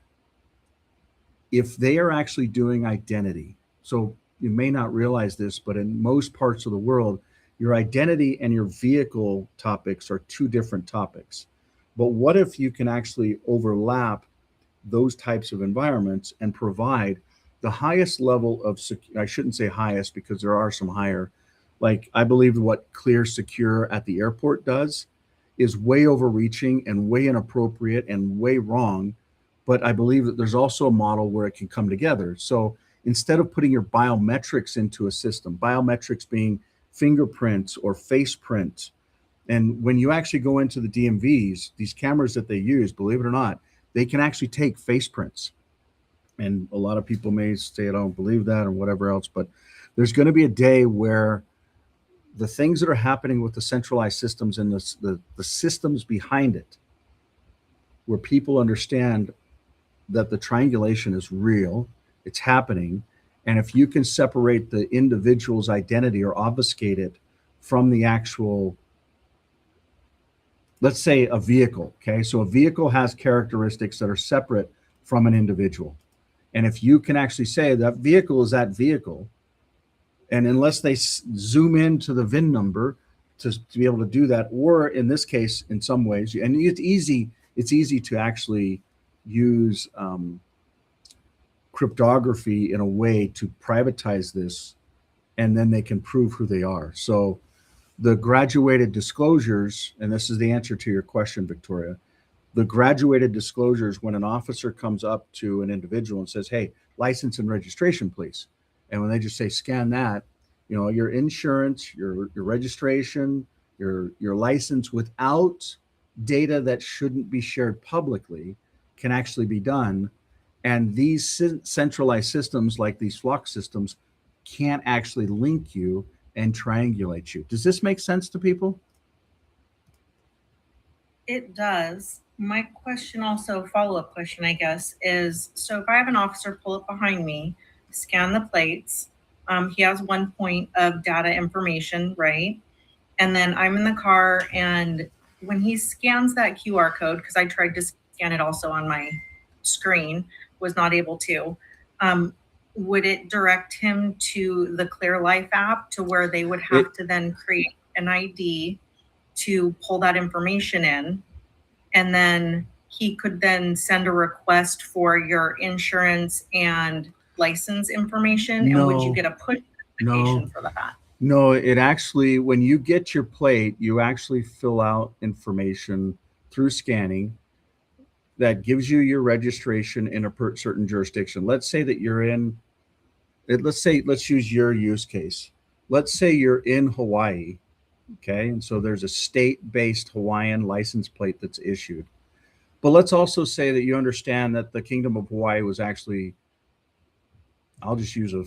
if they are actually doing identity, so you may not realize this, but in most parts of the world, your identity and your vehicle topics are two different topics. But what if you can actually overlap those types of environments and provide the highest level of, I shouldn't say highest because there are some higher, like I believe what Clear Secure at the airport does is way overreaching and way inappropriate and way wrong. But I believe that there's also a model where it can come together. So instead of putting your biometrics into a system, biometrics being fingerprints or face print, and when you actually go into the DMVs, these cameras that they use, believe it or not, they can actually take face prints. And a lot of people may say, I don't believe that or whatever else, but there's going to be a day where the things that are happening with the centralized systems and the systems behind it, where people understand that the triangulation is real, it's happening. And if you can separate the individual's identity or obfuscate it from the actual, let's say a vehicle, okay? So a vehicle has characteristics that are separate from an individual. And if you can actually say that vehicle is that vehicle, and unless they zoom into the VIN number to be able to do that, or in this case, in some ways, and it's easy to actually use cryptography in a way to privatize this, and then they can prove who they are. So the graduated disclosures, and this is the answer to your question, Victoria, the graduated disclosures, when an officer comes up to an individual and says, hey, license and registration, please. And when they just say, scan that, you know, your insurance, your registration, your license without data that shouldn't be shared publicly can actually be done. And these centralized systems like these flock systems can't actually link you and triangulate you. Does this make sense to people? It does. My question also, follow-up question, I guess, is, so if I have an officer pull up behind me, scan the plates, he has 1 point of data information, right? And then I'm in the car, and when he scans that QR code, because I tried to scan it also on my screen, was not able to, would it direct him to the Clear Life app to where they would have to then create an ID to pull that information in? And then he could then send a request for your insurance and license information. And would you get a push notification for that? No, it actually, when you get your plate, you actually fill out information through scanning that gives you your registration in a certain jurisdiction. Let's say that you're in, let's use your use case. Let's say you're in Hawaii. Okay, and so there's a state-based Hawaiian license plate that's issued. But let's also say that you understand that the Kingdom of Hawaii was actually, I'll just use a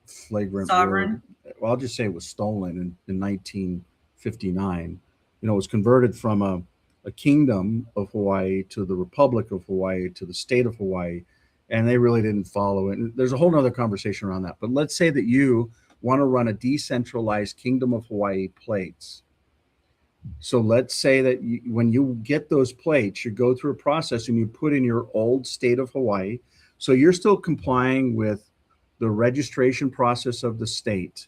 flagrant sovereign word. Well, I'll just say it was stolen in 1959. You know, it was converted from a kingdom of Hawaii to the Republic of Hawaii to the state of Hawaii, and they really didn't follow it. And there's a whole nother conversation around that. But let's say that you want to run a decentralized Kingdom of Hawaii plates. So let's say that when you get those plates, you go through a process and you put in your old state of Hawaii. So you're still complying with the registration process of the state,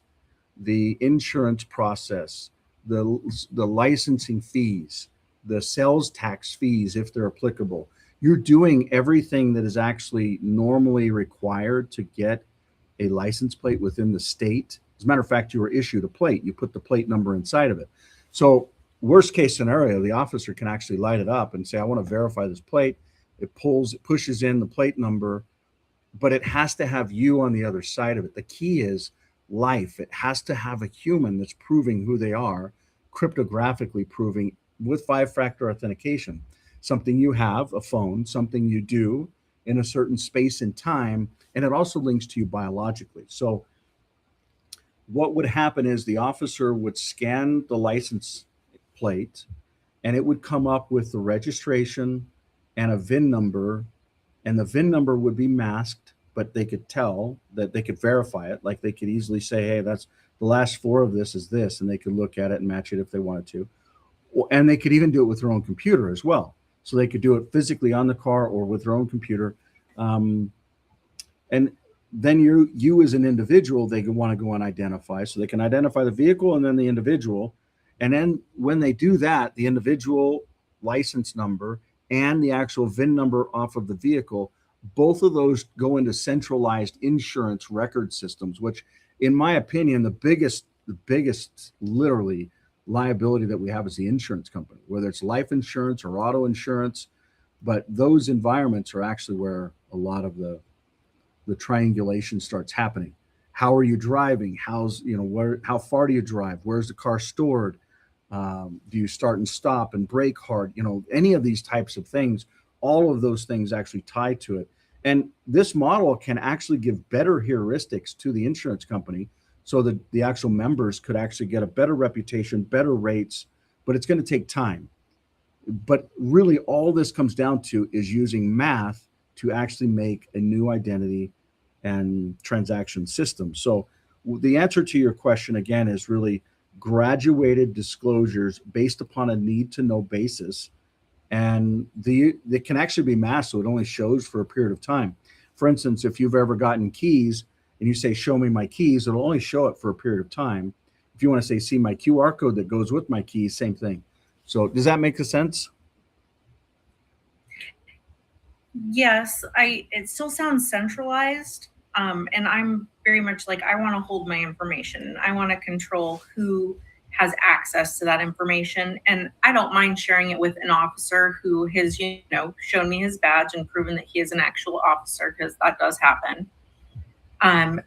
the insurance process, the licensing fees, the sales tax fees, if they're applicable. You're doing everything that is actually normally required to get a license plate within the state. As a matter of fact, you were issued a plate. You put the plate number inside of it. So worst case scenario, the officer can actually light it up and say, I want to verify this plate. It pushes in the plate number, but it has to have you on the other side of it. The key is life. It has to have a human that's proving who they are, cryptographically proving with 5-factor authentication. Something you have, a phone, something you do in a certain space and time, and it also links to you biologically. So what would happen is the officer would scan the license plate, and it would come up with the registration and a VIN number, and the VIN number would be masked, but they could tell that they could verify it. Like they could easily say, hey, that's the last 4 of this is this, and they could look at it and match it if they wanted to. And they could even do it with their own computer as well. So they could do it physically on the car or with their own computer. And then you as an individual, they want to go and identify. So they can identify the vehicle and then the individual. And then when they do that, the individual license number and the actual VIN number off of the vehicle, both of those go into centralized insurance record systems, which in my opinion, the biggest literally liability that we have is the insurance company, whether it's life insurance or auto insurance. But those environments are actually where a lot of the triangulation starts happening. How are you driving? How far do you drive? Where's the car stored? Do you start and stop and brake hard? Any of these types of things, all of those things actually tie to it. And this model can actually give better heuristics to the insurance company so that the actual members could actually get a better reputation, better rates, but it's going to take time. But really all this comes down to is using math to actually make a new identity and transaction system. So the answer to your question again is really graduated disclosures based upon a need to know basis. And they can actually be masked, so it only shows for a period of time. For instance, if you've ever gotten keys and you say, show me my keys, it'll only show it for a period of time. If you want to say, see my QR code that goes with my keys, same thing. So does that make sense? Yes, it still sounds centralized. And I'm very much like, I want to hold my information. I want to control who has access to that information. And I don't mind sharing it with an officer who has, shown me his badge and proven that he is an actual officer, because that does happen. And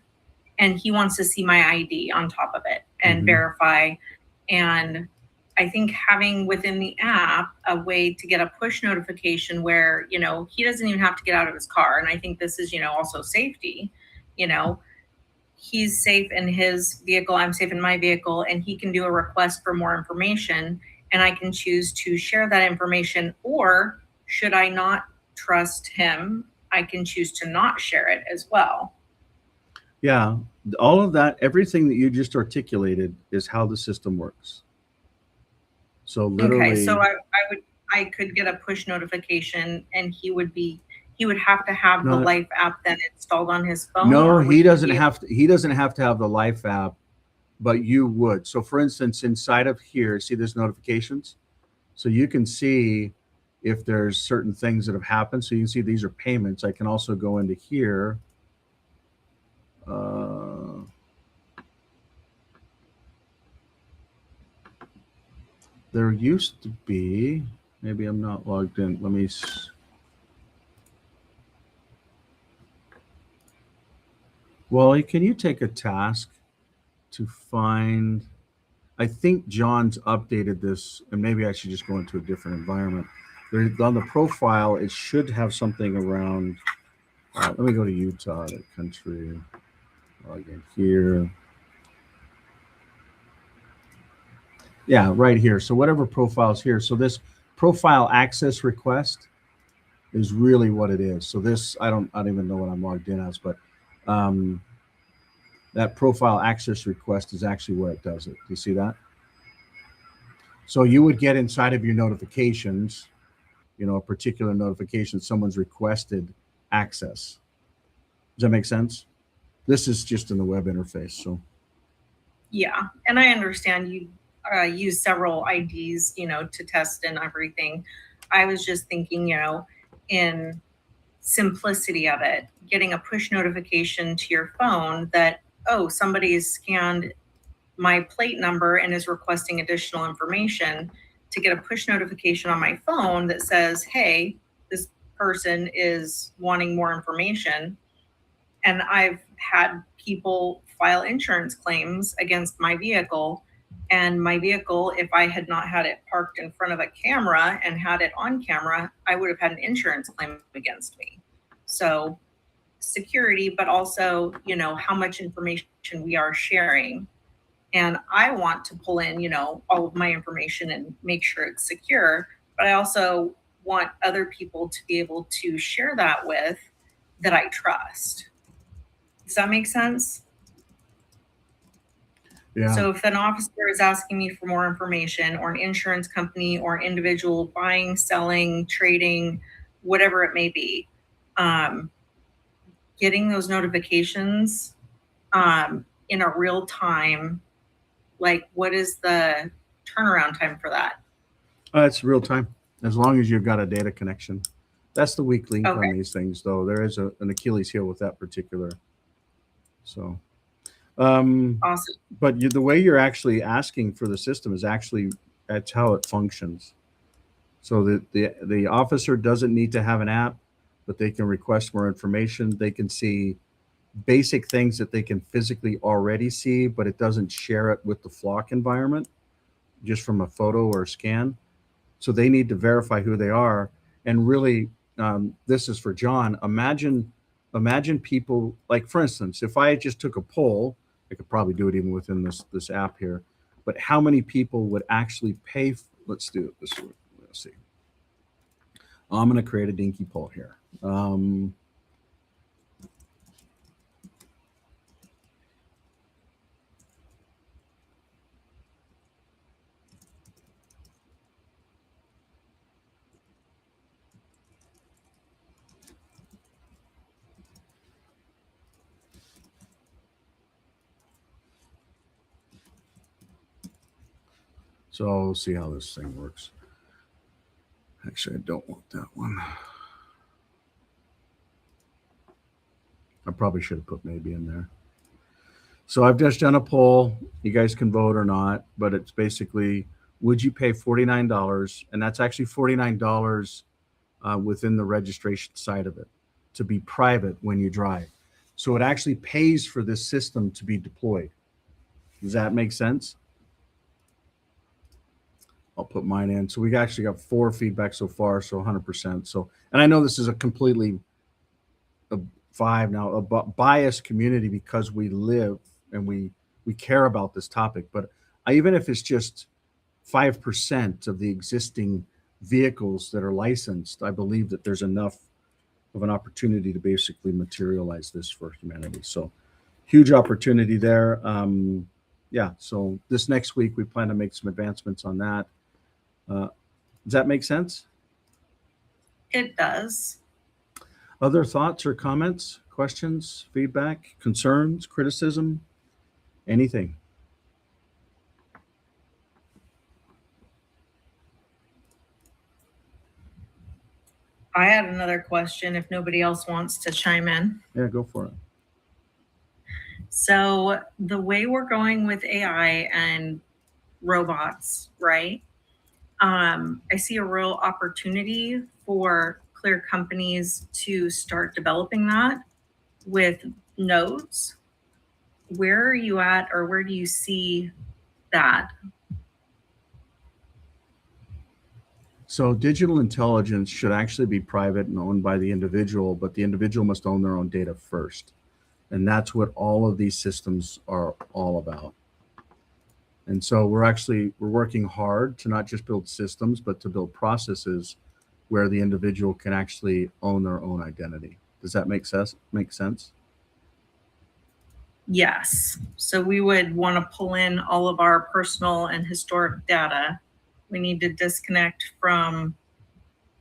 he wants to see my ID on top of it and verify. And I think having within the app a way to get a push notification where, he doesn't even have to get out of his car. And I think this is, also safety, he's safe in his vehicle, I'm safe in my vehicle, and he can do a request for more information, and I can choose to share that information. Or should I not trust him, I can choose to not share it as well. Yeah, all of that, everything that you just articulated is how the system works. So literally, okay, so I could get a push notification, and he would have to have the Life app then installed on his phone. No, he doesn't have to. He doesn't have to have the Life app, but you would. So for instance, inside of here, see there's notifications. So you can see if there's certain things that have happened. So you can see these are payments. I can also go into here. There used to be, maybe I'm not logged in. Let me. Wally, can you take a task to find, I think John's updated this, and maybe I should just go into a different environment. On the profile, it should have something around, let me go to Utah, the country, log in here. Yeah, right here. So whatever profile's here. So this profile access request is really what it is. So this, I don't even know what I'm logged in as, but that profile access request is actually where it does it. Do you see that? So you would get inside of your notifications, a particular notification, someone's requested access. Does that make sense? This is just in the web interface. So yeah, and I understand you use several IDs, to test and everything. I was just thinking, in simplicity of it, getting a push notification to your phone that, oh, somebody has scanned my plate number and is requesting additional information, to get a push notification on my phone that says, hey, this person is wanting more information. And I've had people file insurance claims against my vehicle. And my vehicle, if I had not had it parked in front of a camera and had it on camera, I would have had an insurance claim against me. So security, but also, how much information we are sharing. And I want to pull in, all of my information and make sure it's secure. But I also want other people to be able to share that with that I trust. Does that make sense? yeah. So if an officer is asking me for more information, or an insurance company or an individual buying, selling, trading, whatever it may be, getting those notifications in a real time, like what is the turnaround time for that? It's real time, as long as you've got a data connection. That's the weak link on Okay. these things, though. There is an Achilles heel with that particular. So, um, Awesome. but the way you're actually asking for the system is actually that's how it functions. So the officer doesn't need to have an app, but they can request more information. They can see basic things that they can physically already see, but it doesn't share it with the flock environment, just from a photo or a scan. So they need to verify who they are. And really, this is for John. Imagine people, like, for instance, if I just took a poll, I could probably do it even within this app here. But how many people would actually pay? Let's do it this way. Let's see. I'm going to create a dinky poll here. So we'll see how this thing works. Actually, I don't want that one. I probably should have put maybe in there. So I've just done a poll. You guys can vote or not, but it's basically, would you pay $49? And that's actually $49 within the registration side of it to be private when you drive. So it actually pays for this system to be deployed. Does that make sense? I'll put mine in. So we actually got 4 feedback so far, so 100%. So, and I know this is a completely biased community because we live and we care about this topic. But even if it's just 5% of the existing vehicles that are licensed, I believe that there's enough of an opportunity to basically materialize this for humanity. So huge opportunity there. Yeah, so this next week we plan to make some advancements on that. Does that make sense? It does. Other thoughts or comments, questions, feedback, concerns, criticism, anything? I had another question if nobody else wants to chime in. Yeah, go for it. So the way we're going with AI and robots, right? I see a real opportunity for clear companies to start developing that with nodes. Where are you at, or where do you see that? So digital intelligence should actually be private and owned by the individual, but the individual must own their own data first. And that's what all of these systems are all about. And so we're working hard to not just build systems, but to build processes where the individual can actually own their own identity. Does that make sense? Yes. So we would want to pull in all of our personal and historic data. We need to disconnect from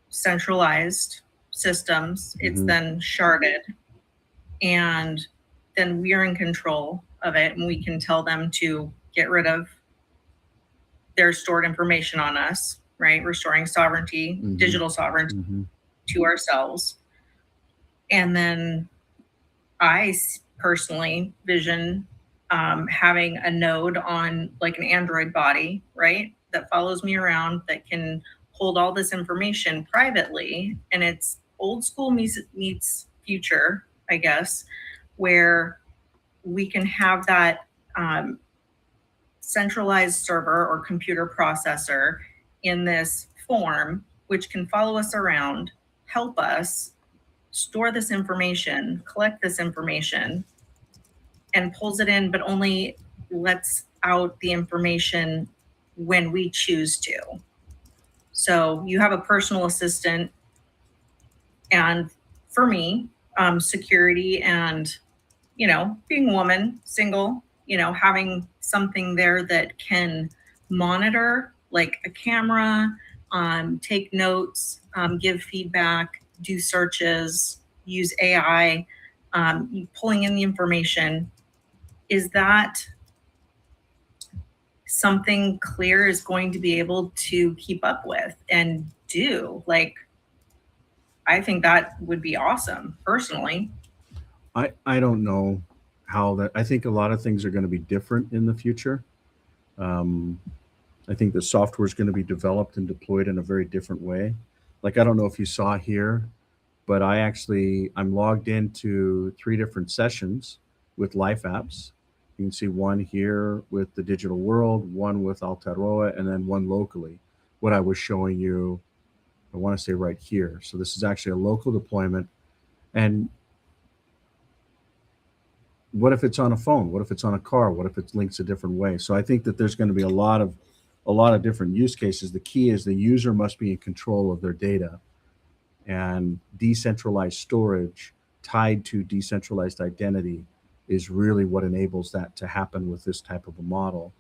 centralized systems. It's Mhm. then sharded, and then we're in control of it, and we can tell them to get rid of their stored information on us, right? Restoring sovereignty, Mhm. digital sovereignty Mhm. to ourselves. And then I personally vision having a node on like an Android body, right? That follows me around, that can hold all this information privately. And it's old school meets future, I guess, where we can have that centralized server or computer processor in this form, which can follow us around, help us store this information, collect this information, and pulls it in, but only lets out the information when we choose to. So you have a personal assistant, and for me, security and, being a woman, single, having something there that can monitor, like a camera, take notes, give feedback, do searches, use AI, you pulling in the information. Is that something Clear is going to be able to keep up with and do? Like, I think that would be awesome, personally. I don't know how that. I think a lot of things are going to be different in the future. I think the software is going to be developed and deployed in a very different way. Like, I don't know if you saw here, but I'm logged into 3 different sessions with Life Apps. You can see one here with the digital world, one with Aotearoa, and then one locally. What I was showing you, I want to say right here. So this is actually a local deployment. And what if it's on a phone? What if it's on a car? What if it links a different way? So I think that there's going to be a lot of different use cases. The key is the user must be in control of their data, and decentralized storage tied to decentralized identity is really what enables that to happen with this type of a model.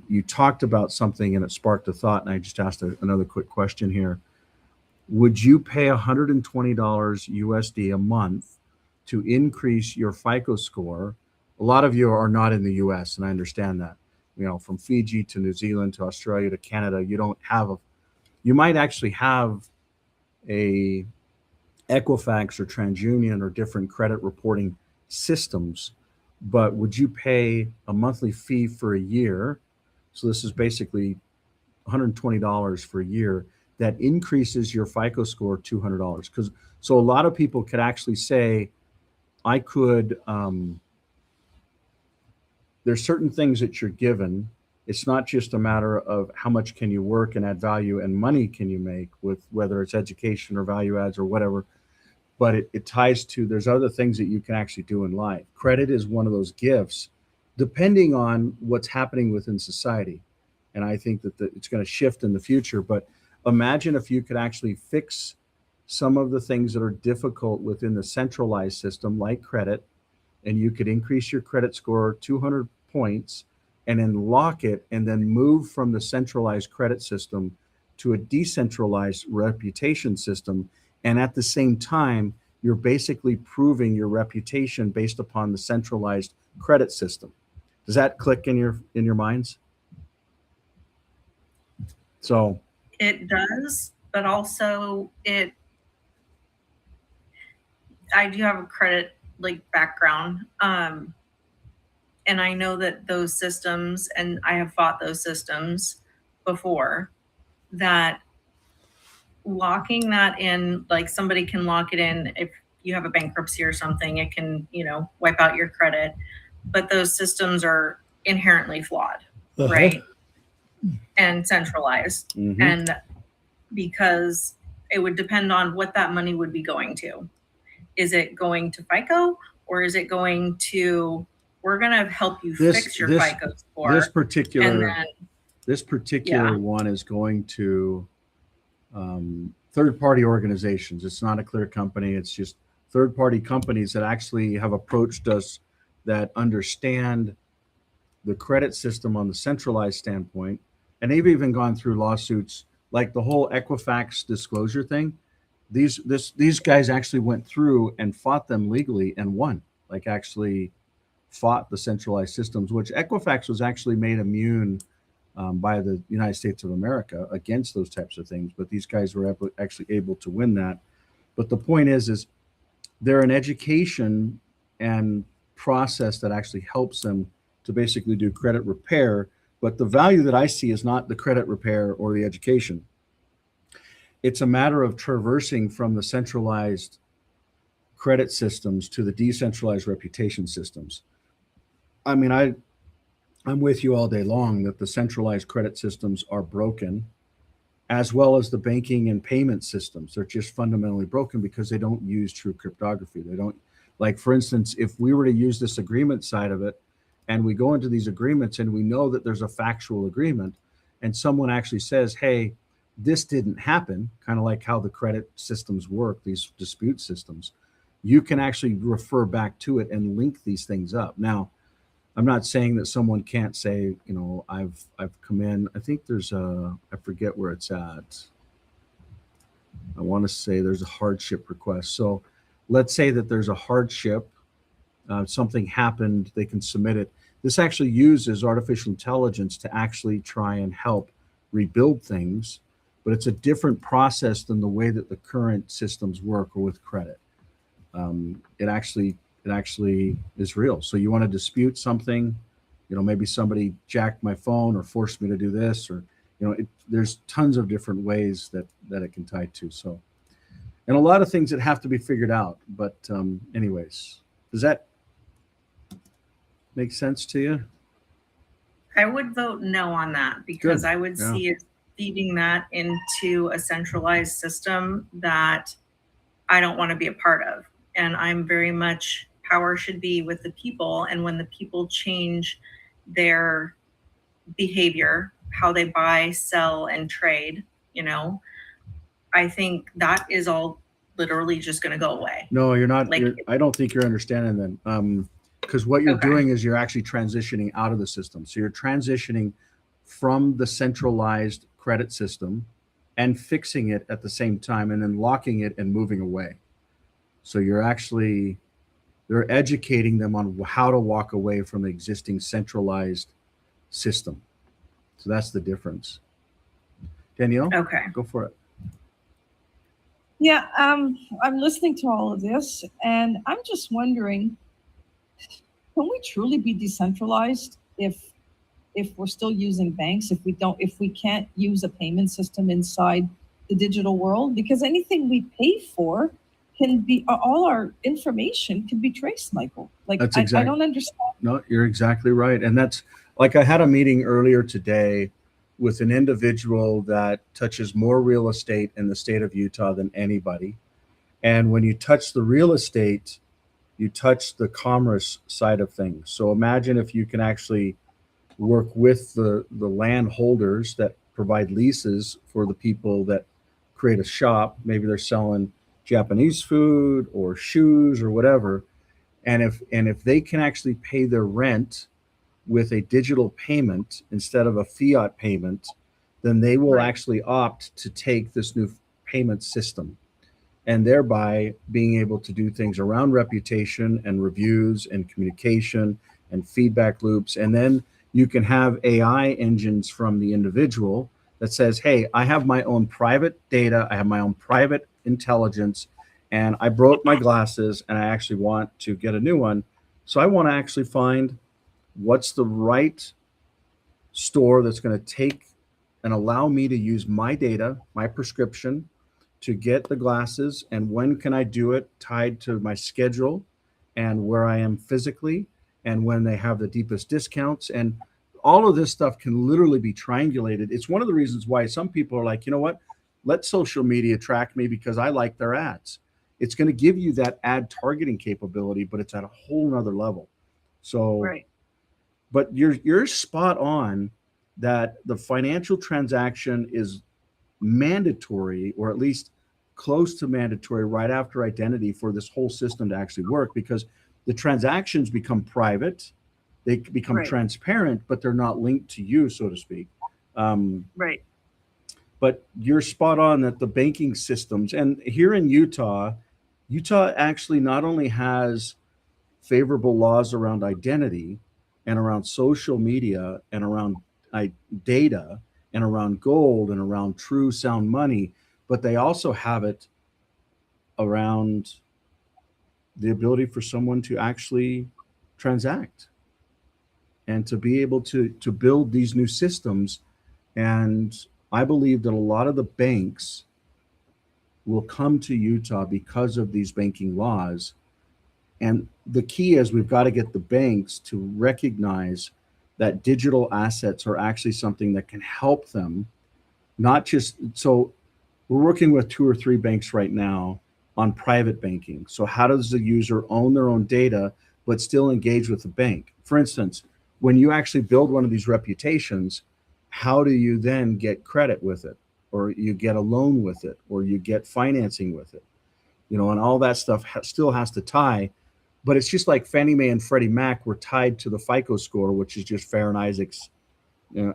You talked about something and it sparked a thought, and I just asked another quick question here. Would you pay $120 USD a month to increase your FICO score? A lot of you are not in the US, and I understand that. You know, from Fiji to New Zealand to Australia to Canada, you might actually have a Equifax or TransUnion or different credit reporting systems, but would you pay a monthly fee for a year? So this is basically $120 for a year that increases your FICO score $200. So a lot of people could actually say, I could, there's certain things that you're given. It's not just a matter of how much can you work and add value and money can you make with whether it's education or value adds or whatever, but it ties to, there's other things that you can actually do in life. Credit is one of those gifts, depending on what's happening within society. And I think that it's going to shift in the future, but imagine if you could actually fix some of the things that are difficult within the centralized system, like credit, and you could increase your credit score 200 points and then lock it and then move from the centralized credit system to a decentralized reputation system. And at the same time, you're basically proving your reputation based upon the centralized credit system. Does that click in your minds? So It does, but also I do have a credit background. And I know that those systems, and I have fought those systems before, that locking that in, like somebody can lock it in if you have a bankruptcy or something, it can, wipe out your credit. But those systems are inherently flawed, right? And centralized. mhm. And because it would depend on what that money would be going to. Is it going to FICO, or is it going to, we're going to help you fix your FICO score? This particular and then, yeah. one is going to third-party organizations. It's not a Clear company. It's just third-party companies that actually have approached us that understand the credit system on the centralized standpoint. And they've even gone through lawsuits like the whole Equifax disclosure thing. These guys actually went through and fought them legally and won, like actually fought the centralized systems, which Equifax was actually made immune by the United States of America against those types of things. But these guys were actually able to win that. But the point is they're an education and process that actually helps them to basically do credit repair. But the value that I see is not the credit repair or the education. It's a matter of traversing from the centralized credit systems to the decentralized reputation systems. I mean, I'm with you all day long that the centralized credit systems are broken, as well as the banking and payment systems. They're just fundamentally broken because they don't use true cryptography. They don't, like, for instance, if we were to use this agreement side of it, and we go into these agreements and we know that there's a factual agreement, and someone actually says, hey, this didn't happen, kind of like how the credit systems work, these dispute systems, you can actually refer back to it and link these things up. Now, I'm not saying that someone can't say, I've come in, I think there's I forget where it's at. I want to say there's a hardship request. So let's say that there's a hardship, something happened, they can submit it. This actually uses artificial intelligence to actually try and help rebuild things, but it's a different process than the way that the current systems work or with credit. It actually is real. So you want to dispute something, maybe somebody jacked my phone or forced me to do this, or there's tons of different ways that it can tie to. So, and a lot of things that have to be figured out. But anyways, does that make sense to you? I would vote no on that because Good. I would Yeah. see it feeding that into a centralized system that I don't want to be a part of. And I'm very much, power should be with the people. And when the people change their behavior, how they buy, sell, and trade, I think that is all literally just going to go away. No, you're not. Like- I don't think you're understanding then. Because what you're Okay. doing is you're actually transitioning out of the system. So you're transitioning from the centralized credit system and fixing it at the same time, and then locking it and moving away. So they're educating them on how to walk away from the existing centralized system. So that's the difference. Danielle, Okay. go for it. Yeah, I'm listening to all of this, and I'm just wondering, can we truly be decentralized if we're still using banks, if we can't use a payment system inside the digital world? Because anything we pay for can be, all our information can be traced, Michael. Like, That's I don't understand. No, you're exactly right. And that's like, I had a meeting earlier today with an individual that touches more real estate in the state of Utah than anybody. And when you touch the real estate, you touch the commerce side of things. So imagine if you can actually work with the land holders that provide leases for the people that create a shop. Maybe they're selling Japanese food or shoes or whatever. And if they can actually pay their rent with a digital payment instead of a fiat payment, then they will Right. actually opt to take this new payment system, and thereby being able to do things around reputation and reviews and communication and feedback loops. And then you can have AI engines from the individual that says, hey, I have my own private data, I have my own private intelligence, and I broke my glasses and I actually want to get a new one. So I want to actually find what's the right store that's going to take and allow me to use my data, my prescription, to get the glasses, and when can I do it tied to my schedule and where I am physically, and when they have the deepest discounts. And all of this stuff can literally be triangulated. It's one of the reasons why some people are like, you know what, let social media track me because I like their ads. It's going to give you that ad targeting capability, but it's at a whole nother level. So Right. but you're spot on that the financial transaction is mandatory, or at least close to mandatory, right after identity for this whole system to actually work, because the transactions become private, they become Right. transparent, but they're not linked to you, so to speak. Right. But you're spot on that the banking systems, and here in Utah actually not only has favorable laws around identity and around social media and around data and around gold and around true sound money, but they also have it around the ability for someone to actually transact and to be able to build these new systems. And I believe that a lot of the banks will come to Utah because of these banking laws. And the key is we've got to get the banks to recognize that digital assets are actually something that can help them, not just, so we're working with 2 or 3 banks right now on private banking. So how does the user own their own data, but still engage with the bank? For instance, when you actually build one of these reputations, how do you then get credit with it? Or you get a loan with it, or you get financing with it, and all that stuff still has to tie. But it's just like Fannie Mae and Freddie Mac were tied to the FICO score, which is just Fair and Isaac's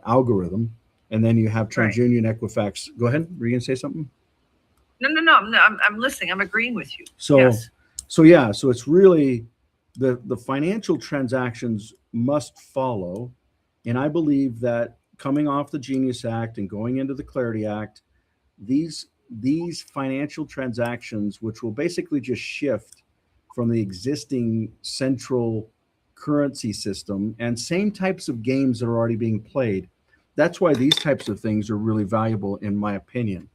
algorithm. And then you have Right. TransUnion, Equifax. Go ahead. Were you going to say something? No. I'm listening. I'm agreeing with you. So, Yes. So yeah, so it's really the financial transactions must follow. And I believe that coming off the Genius Act and going into the Clarity Act, these financial transactions, which will basically just shift from the existing central currency system and same types of games that are already being played. That's why these types of things are really valuable, in my opinion.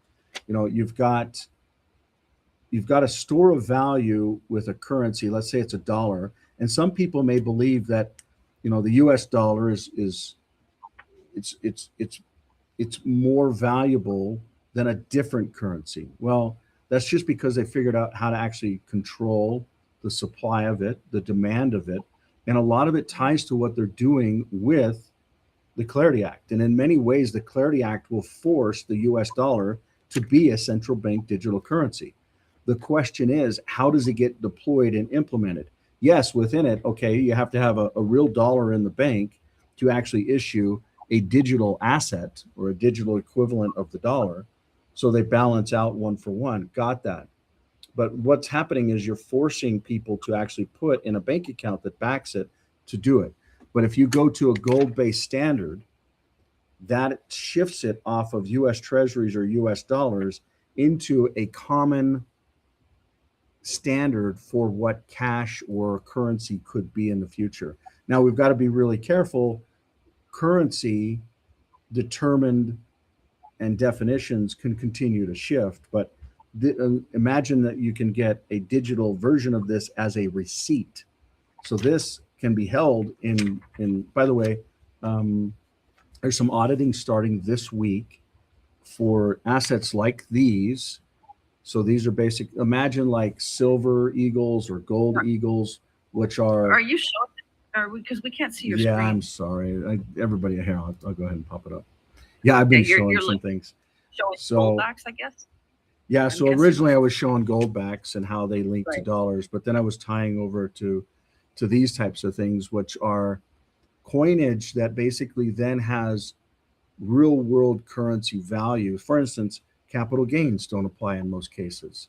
You know, you've got a store of value with a currency. Let's say it's $1, and some people may believe that, you know, the U.S. dollar is it's more valuable than a different currency. Well, that's just because they figured out how to actually control the supply of it, the demand of it, and a lot of it ties to what they're doing with the Clarity Act. And in many ways, the Clarity Act will force the US dollar to be a central bank digital currency. The question is, how does it get deployed and implemented? Yes, within it, okay, you have to have a real dollar in the bank to actually issue a digital asset or a digital equivalent of the dollar. So they balance out one for one. Got that. But what's happening is you're forcing people to actually put in a bank account that backs it to do it. But if you go to a gold-based standard, that shifts it off of US treasuries or US dollars into a common standard for what cash or currency could be in the future. Now, we've got to be really careful. Currency determined and definitions can continue to shift, but imagine that you can get a digital version of this as a receipt. So this can be held in by the way, there's some auditing starting this week for assets like these. So these are basic, imagine like silver eagles or gold eagles, which Are you showing? Because we can't see your yeah, screen. I'm sorry. Everybody here, I'll go ahead and pop it up. Yeah, I've been showing some things. Showing So- goldbacks, I guess. Yeah, I'm so guessing. originally I was showing goldbacks and how they link to Right. dollars, but then I was tying over to these types of things, which are coinage that basically then has real world currency value. For instance, capital gains don't apply in most cases.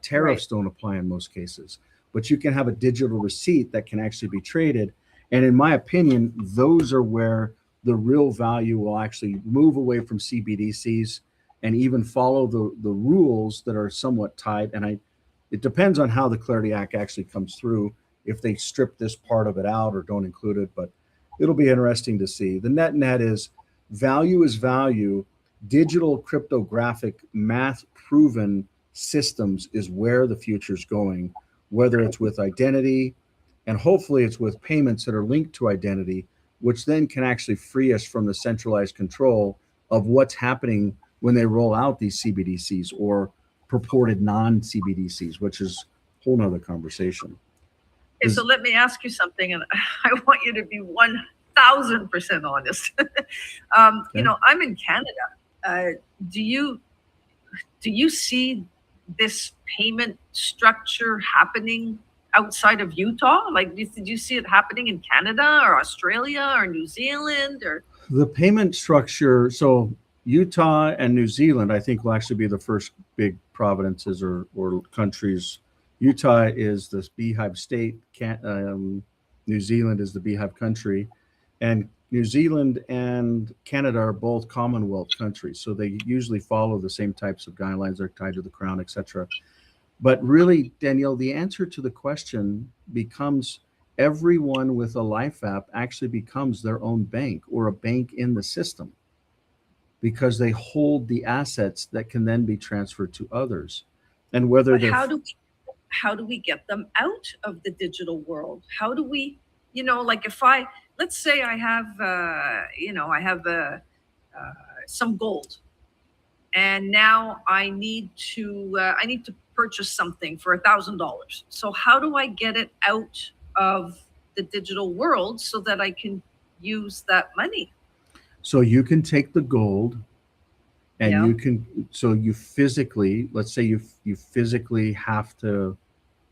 Tariffs don't apply in most cases, but you can have a digital receipt that can actually be traded. And in my opinion, those are where the real value will actually move away from CBDCs and even follow the rules that are somewhat tied. And it depends on how the Clarity Act actually comes through, if they strip this part of it out or don't include it, but it'll be interesting to see. The net is value. Digital cryptographic math proven systems is where the future is going, whether it's with identity and hopefully it's with payments that are linked to identity, which then can actually free us from the centralized control of what's happening when they roll out these CBDCs or purported non-CBDCs, which is a whole nother conversation. Okay, so let me ask you something, and I want you to be 1,000% honest. You know, I'm in Canada. Do you see this payment structure happening outside of Utah? Like, did you see it happening in Canada or Australia or New Zealand or? The payment structure, so Utah and New Zealand, I think, will actually be the first big provinces or countries. Utah is this beehive state. New Zealand is the beehive country. And New Zealand and Canada are both Commonwealth countries. So they usually follow the same types of guidelines. They're tied to the crown, etc. But really, Danielle, the answer to the question becomes everyone with a Life app actually becomes their own bank or a bank in the system, because they hold the assets that can then be transferred to others. And whether But they're how do we get them out of the digital world? How do we, you know, like let's say I have some gold, and now I need to purchase something for $1,000. So how do I get it out of the digital world so that I can use that money? So you can take the gold and Yeah. you physically, let's say you physically have to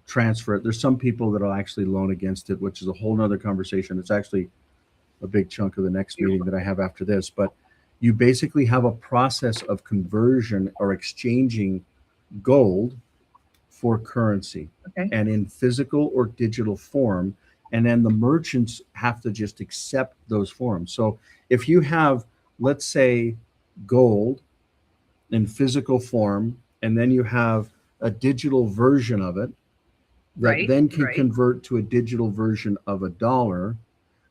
transfer it. There's some people that'll actually loan against it, which is a whole nother conversation. It's actually a big chunk of the next meeting that I have after this, but you basically have a process of conversion or exchanging gold for currency, Okay. and in physical or digital form. And then the merchants have to just accept those forms. So if you have, let's say, gold in physical form, and then you have a digital version of it that Right, then can right. convert to a digital version of a dollar,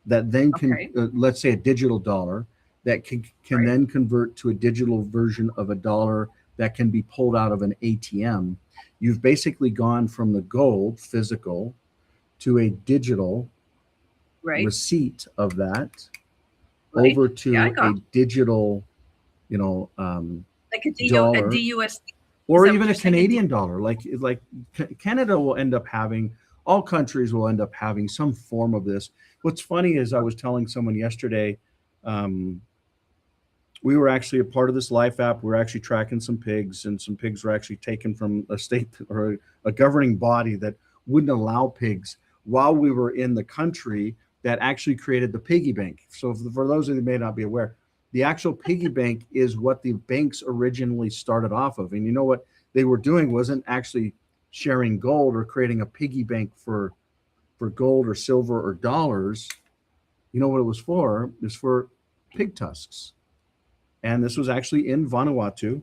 that then can, Okay. let's say a digital dollar, that can Right. then convert to a digital version of a dollar that can be pulled out of an ATM. You've basically gone from the gold physical to a digital Right. receipt of that Right. over to Yeah, I a got digital, like a dollar. DUSD. or that what even a you're saying? Canadian dollar. Like Canada will end up having, all countries will end up having some form of this. What's funny is I was telling someone yesterday, we were actually a part of this Life app. We're actually tracking some pigs, and some pigs were actually taken from a state or a governing body that wouldn't allow pigs while we were in the country, that actually created the piggy bank. So for those of you who may not be aware, the actual piggy bank is what the banks originally started off of. And you know what they were doing wasn't actually sharing gold or creating a piggy bank for gold or silver or dollars. You know what it was for? It was for pig tusks. And this was actually in Vanuatu.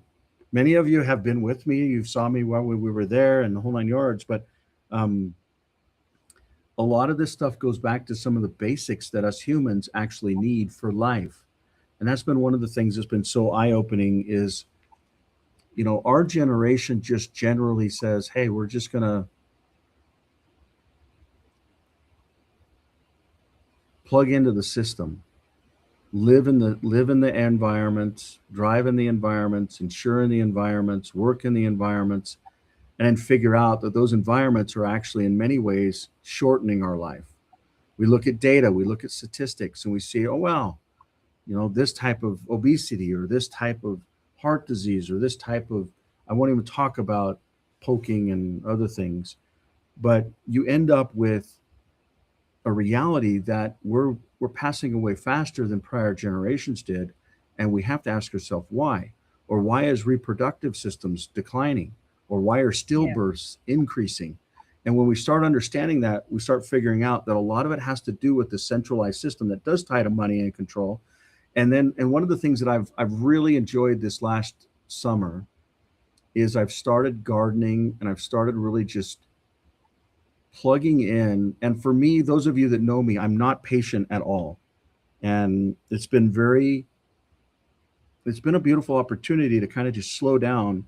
Many of you have been with me. You saw me while we were there and the whole 9 yards. But a lot of this stuff goes back to some of the basics that us humans actually need for life. And that's been one of the things that's been so eye-opening is, our generation just generally says, hey, we're just going to plug into the system, live in the environments, drive in the environments, insure in the environments, work in the environments, and then figure out that those environments are actually in many ways shortening our life. We look at data, we look at statistics, and we see, oh, wow, this type of obesity or this type of heart disease or this type of, I won't even talk about poking and other things, but you end up with a reality that we're passing away faster than prior generations did. And we have to ask ourselves why, or why is reproductive systems declining, or why are stillbirths increasing? And when we start understanding that, we start figuring out that a lot of it has to do with the centralized system that does tie to money and control. And one of the things that I've really enjoyed this last summer is I've started gardening, and I've started really just plugging in. And for me, those of you that know me, I'm not patient at all. And it's been a beautiful opportunity to kind of just slow down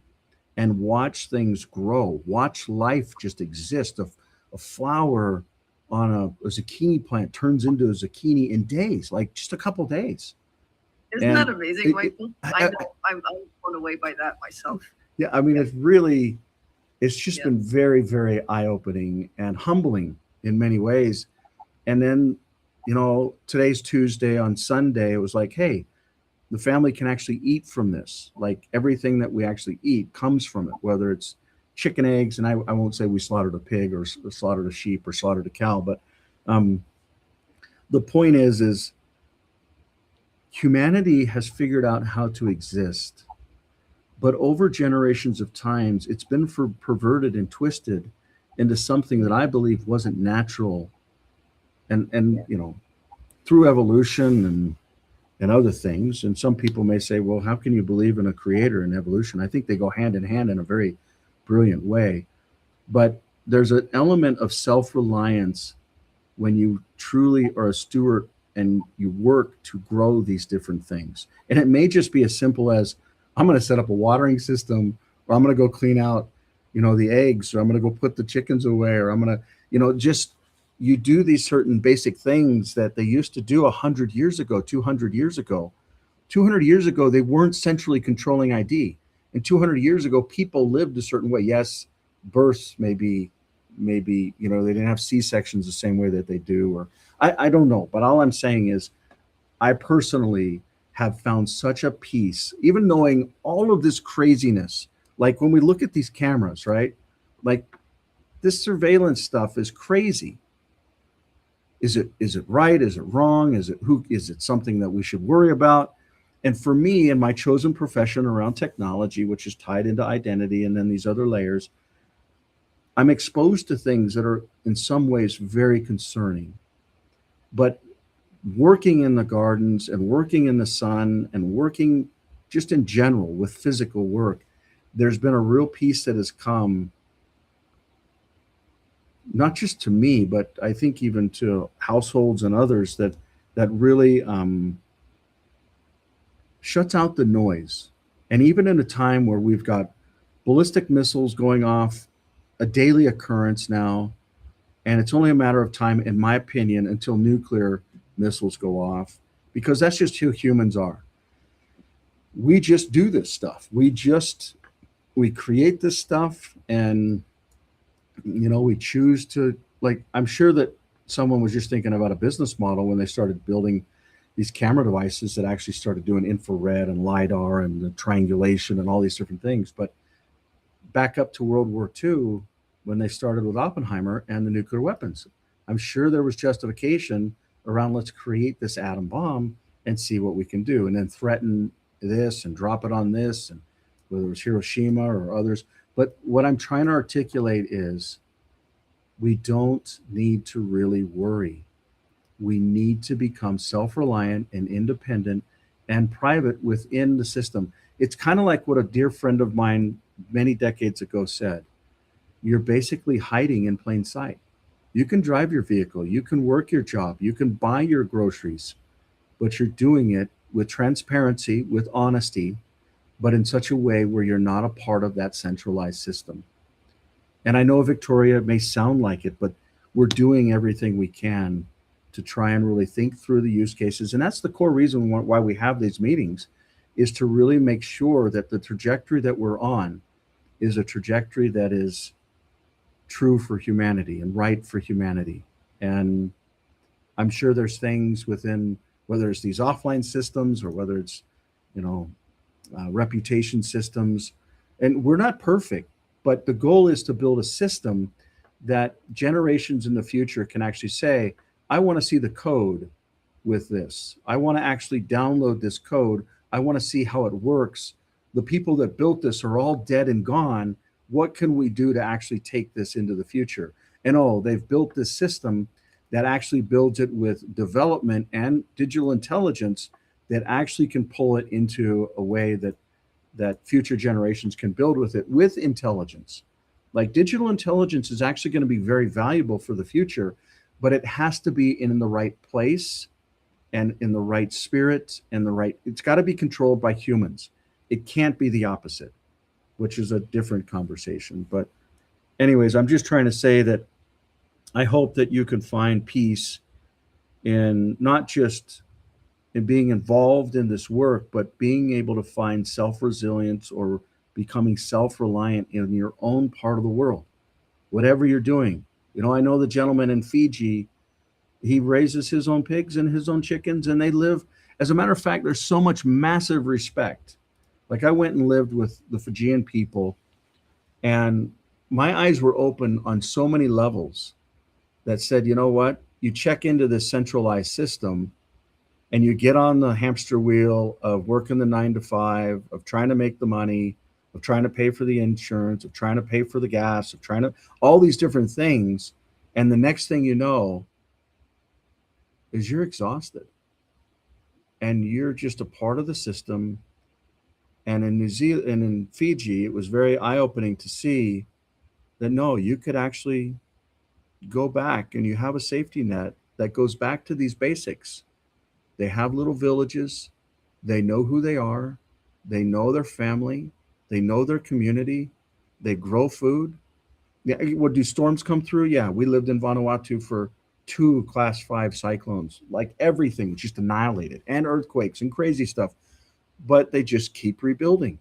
and watch things grow, watch life just exist. A flower on a zucchini plant turns into a zucchini in days, like just a couple days. Isn't And that amazing, Michael? I- I know. I'm blown away by that myself. Yeah, I mean, it's just been very, very eye-opening and humbling in many ways. And then, today's Tuesday. On Sunday, it was like, hey, the family can actually eat from this. Like everything that we actually eat comes from it, whether it's chicken eggs. And I won't say we slaughtered a pig or slaughtered a sheep or slaughtered a cow, but the point is humanity has figured out how to exist. But over generations of times, it's been perverted and twisted into something that I believe wasn't natural. And through evolution and other things. And some people may say, well, how can you believe in a creator and evolution? I think they go hand in hand in a very brilliant way. But there's an element of self-reliance when you truly are a steward and you work to grow these different things. And it may just be as simple as, I'm going to set up a watering system, or I'm going to go clean out, the eggs, or I'm going to go put the chickens away, or I'm going to, you do these certain basic things that they used to do 100 years ago, 200 years ago. 200 years ago, they weren't centrally controlling ID. And 200 years ago, people lived a certain way. Yes, births maybe, they didn't have C-sections the same way that they do, or I don't know. But all I'm saying is, I personally have found such a peace, even knowing all of this craziness. Like when we look at these cameras, right? Like this surveillance stuff is crazy. Is it right? Is it wrong? Is it something that we should worry about? And for me, in my chosen profession around technology, which is tied into identity and then these other layers, I'm exposed to things that are in some ways very concerning. But working in the gardens and working in the sun and working just in general with physical work, there's been a real peace that has come, not just to me, but I think even to households and others, that really shuts out the noise. And even in a time where we've got ballistic missiles going off, a daily occurrence now, and it's only a matter of time, in my opinion, until nuclear missiles go off, because that's just who humans are. We just do this stuff. We create this stuff, and we choose to, like, I'm sure that someone was just thinking about a business model when they started building these camera devices that actually started doing infrared and LiDAR and the triangulation and all these different things. But back up to World War II, when they started with Oppenheimer and the nuclear weapons, I'm sure there was justification around, let's create this atom bomb and see what we can do, and then threaten this and drop it on this, and whether it was Hiroshima or others. But what I'm trying to articulate is we don't need to really worry. We need to become self-reliant and independent and private within the system. It's kind of like what a dear friend of mine many decades ago said. You're basically hiding in plain sight. You can drive your vehicle, you can work your job, you can buy your groceries, but you're doing it with transparency, with honesty, but in such a way where you're not a part of that centralized system. And I know, Victoria, it may sound like it, but we're doing everything we can to try and really think through the use cases. And that's the core reason why we have these meetings, is to really make sure that the trajectory that we're on is a trajectory that is true for humanity and right for humanity. And I'm sure there's things within, whether it's these offline systems or whether it's, reputation systems, and we're not perfect, but the goal is to build a system that generations in the future can actually say, I want to see the code with this. I want to actually download this code. I want to see how it works. The people that built this are all dead and gone. What can we do to actually take this into the future? And they've built this system that actually builds it with development and digital intelligence that actually can pull it into a way that future generations can build with it with intelligence. Like, digital intelligence is actually going to be very valuable for the future, but it has to be in the right place and in the right spirit and it's got to be controlled by humans. It can't be the opposite, which is a different conversation. But anyways, I'm just trying to say that I hope that you can find peace in not just in being involved in this work, but being able to find self-resilience or becoming self-reliant in your own part of the world, whatever you're doing. I know the gentleman in Fiji, he raises his own pigs and his own chickens, and they live, as a matter of fact, there's so much massive respect. Like, I went and lived with the Fijian people, and my eyes were open on so many levels that said, you know what? You check into this centralized system and you get on the hamster wheel of working the 9 to 5, of trying to make the money, of trying to pay for the insurance, of trying to pay for the gas, of trying to, all these different things. And the next thing you know is you're exhausted and you're just a part of the system. And in New Zealand and in Fiji, it was very eye-opening to see that, no, you could actually go back and you have a safety net that goes back to these basics. They have little villages. They know who they are. They know their family. They know their community. They grow food. Yeah, what, do storms come through? Yeah, we lived in Vanuatu for 2 class 5 cyclones. Like, everything just annihilated, and earthquakes and crazy stuff. But they just keep rebuilding.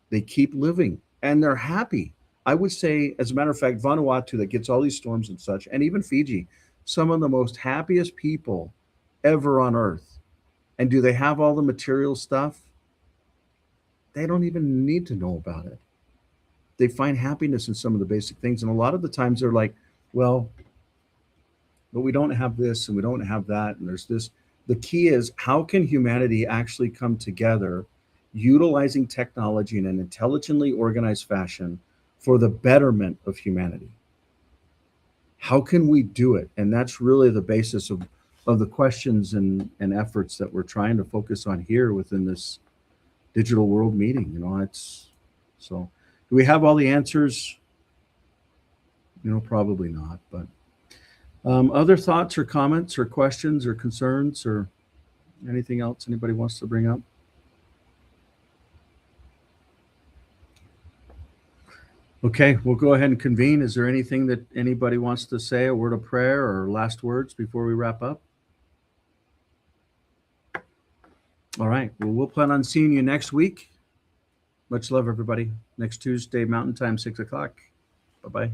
They keep living, and they're happy. I would say, as a matter of fact, Vanuatu, that gets all these storms and such, and even Fiji, some of the most happiest people ever on earth. And do they have all the material stuff? They don't even need to know about it. They find happiness in some of the basic things. And a lot of the times they're like, well, but we don't have this and we don't have that. And there's this. The key is, how can humanity actually come together, utilizing technology in an intelligently organized fashion for the betterment of humanity? how can we do it? And that's really the basis of the questions and efforts that we're trying to focus on here within this digital world meeting. You know, it's so, do we have all the answers? You know, probably not, but other thoughts or comments or questions or concerns or anything else anybody wants to bring up? Okay, we'll go ahead and convene. Is there anything that anybody wants to say, a word of prayer or last words before we wrap up? All right, well, we'll plan on seeing you next week. Much love, everybody. Next Tuesday, Mountain Time, 6 o'clock. Bye-bye.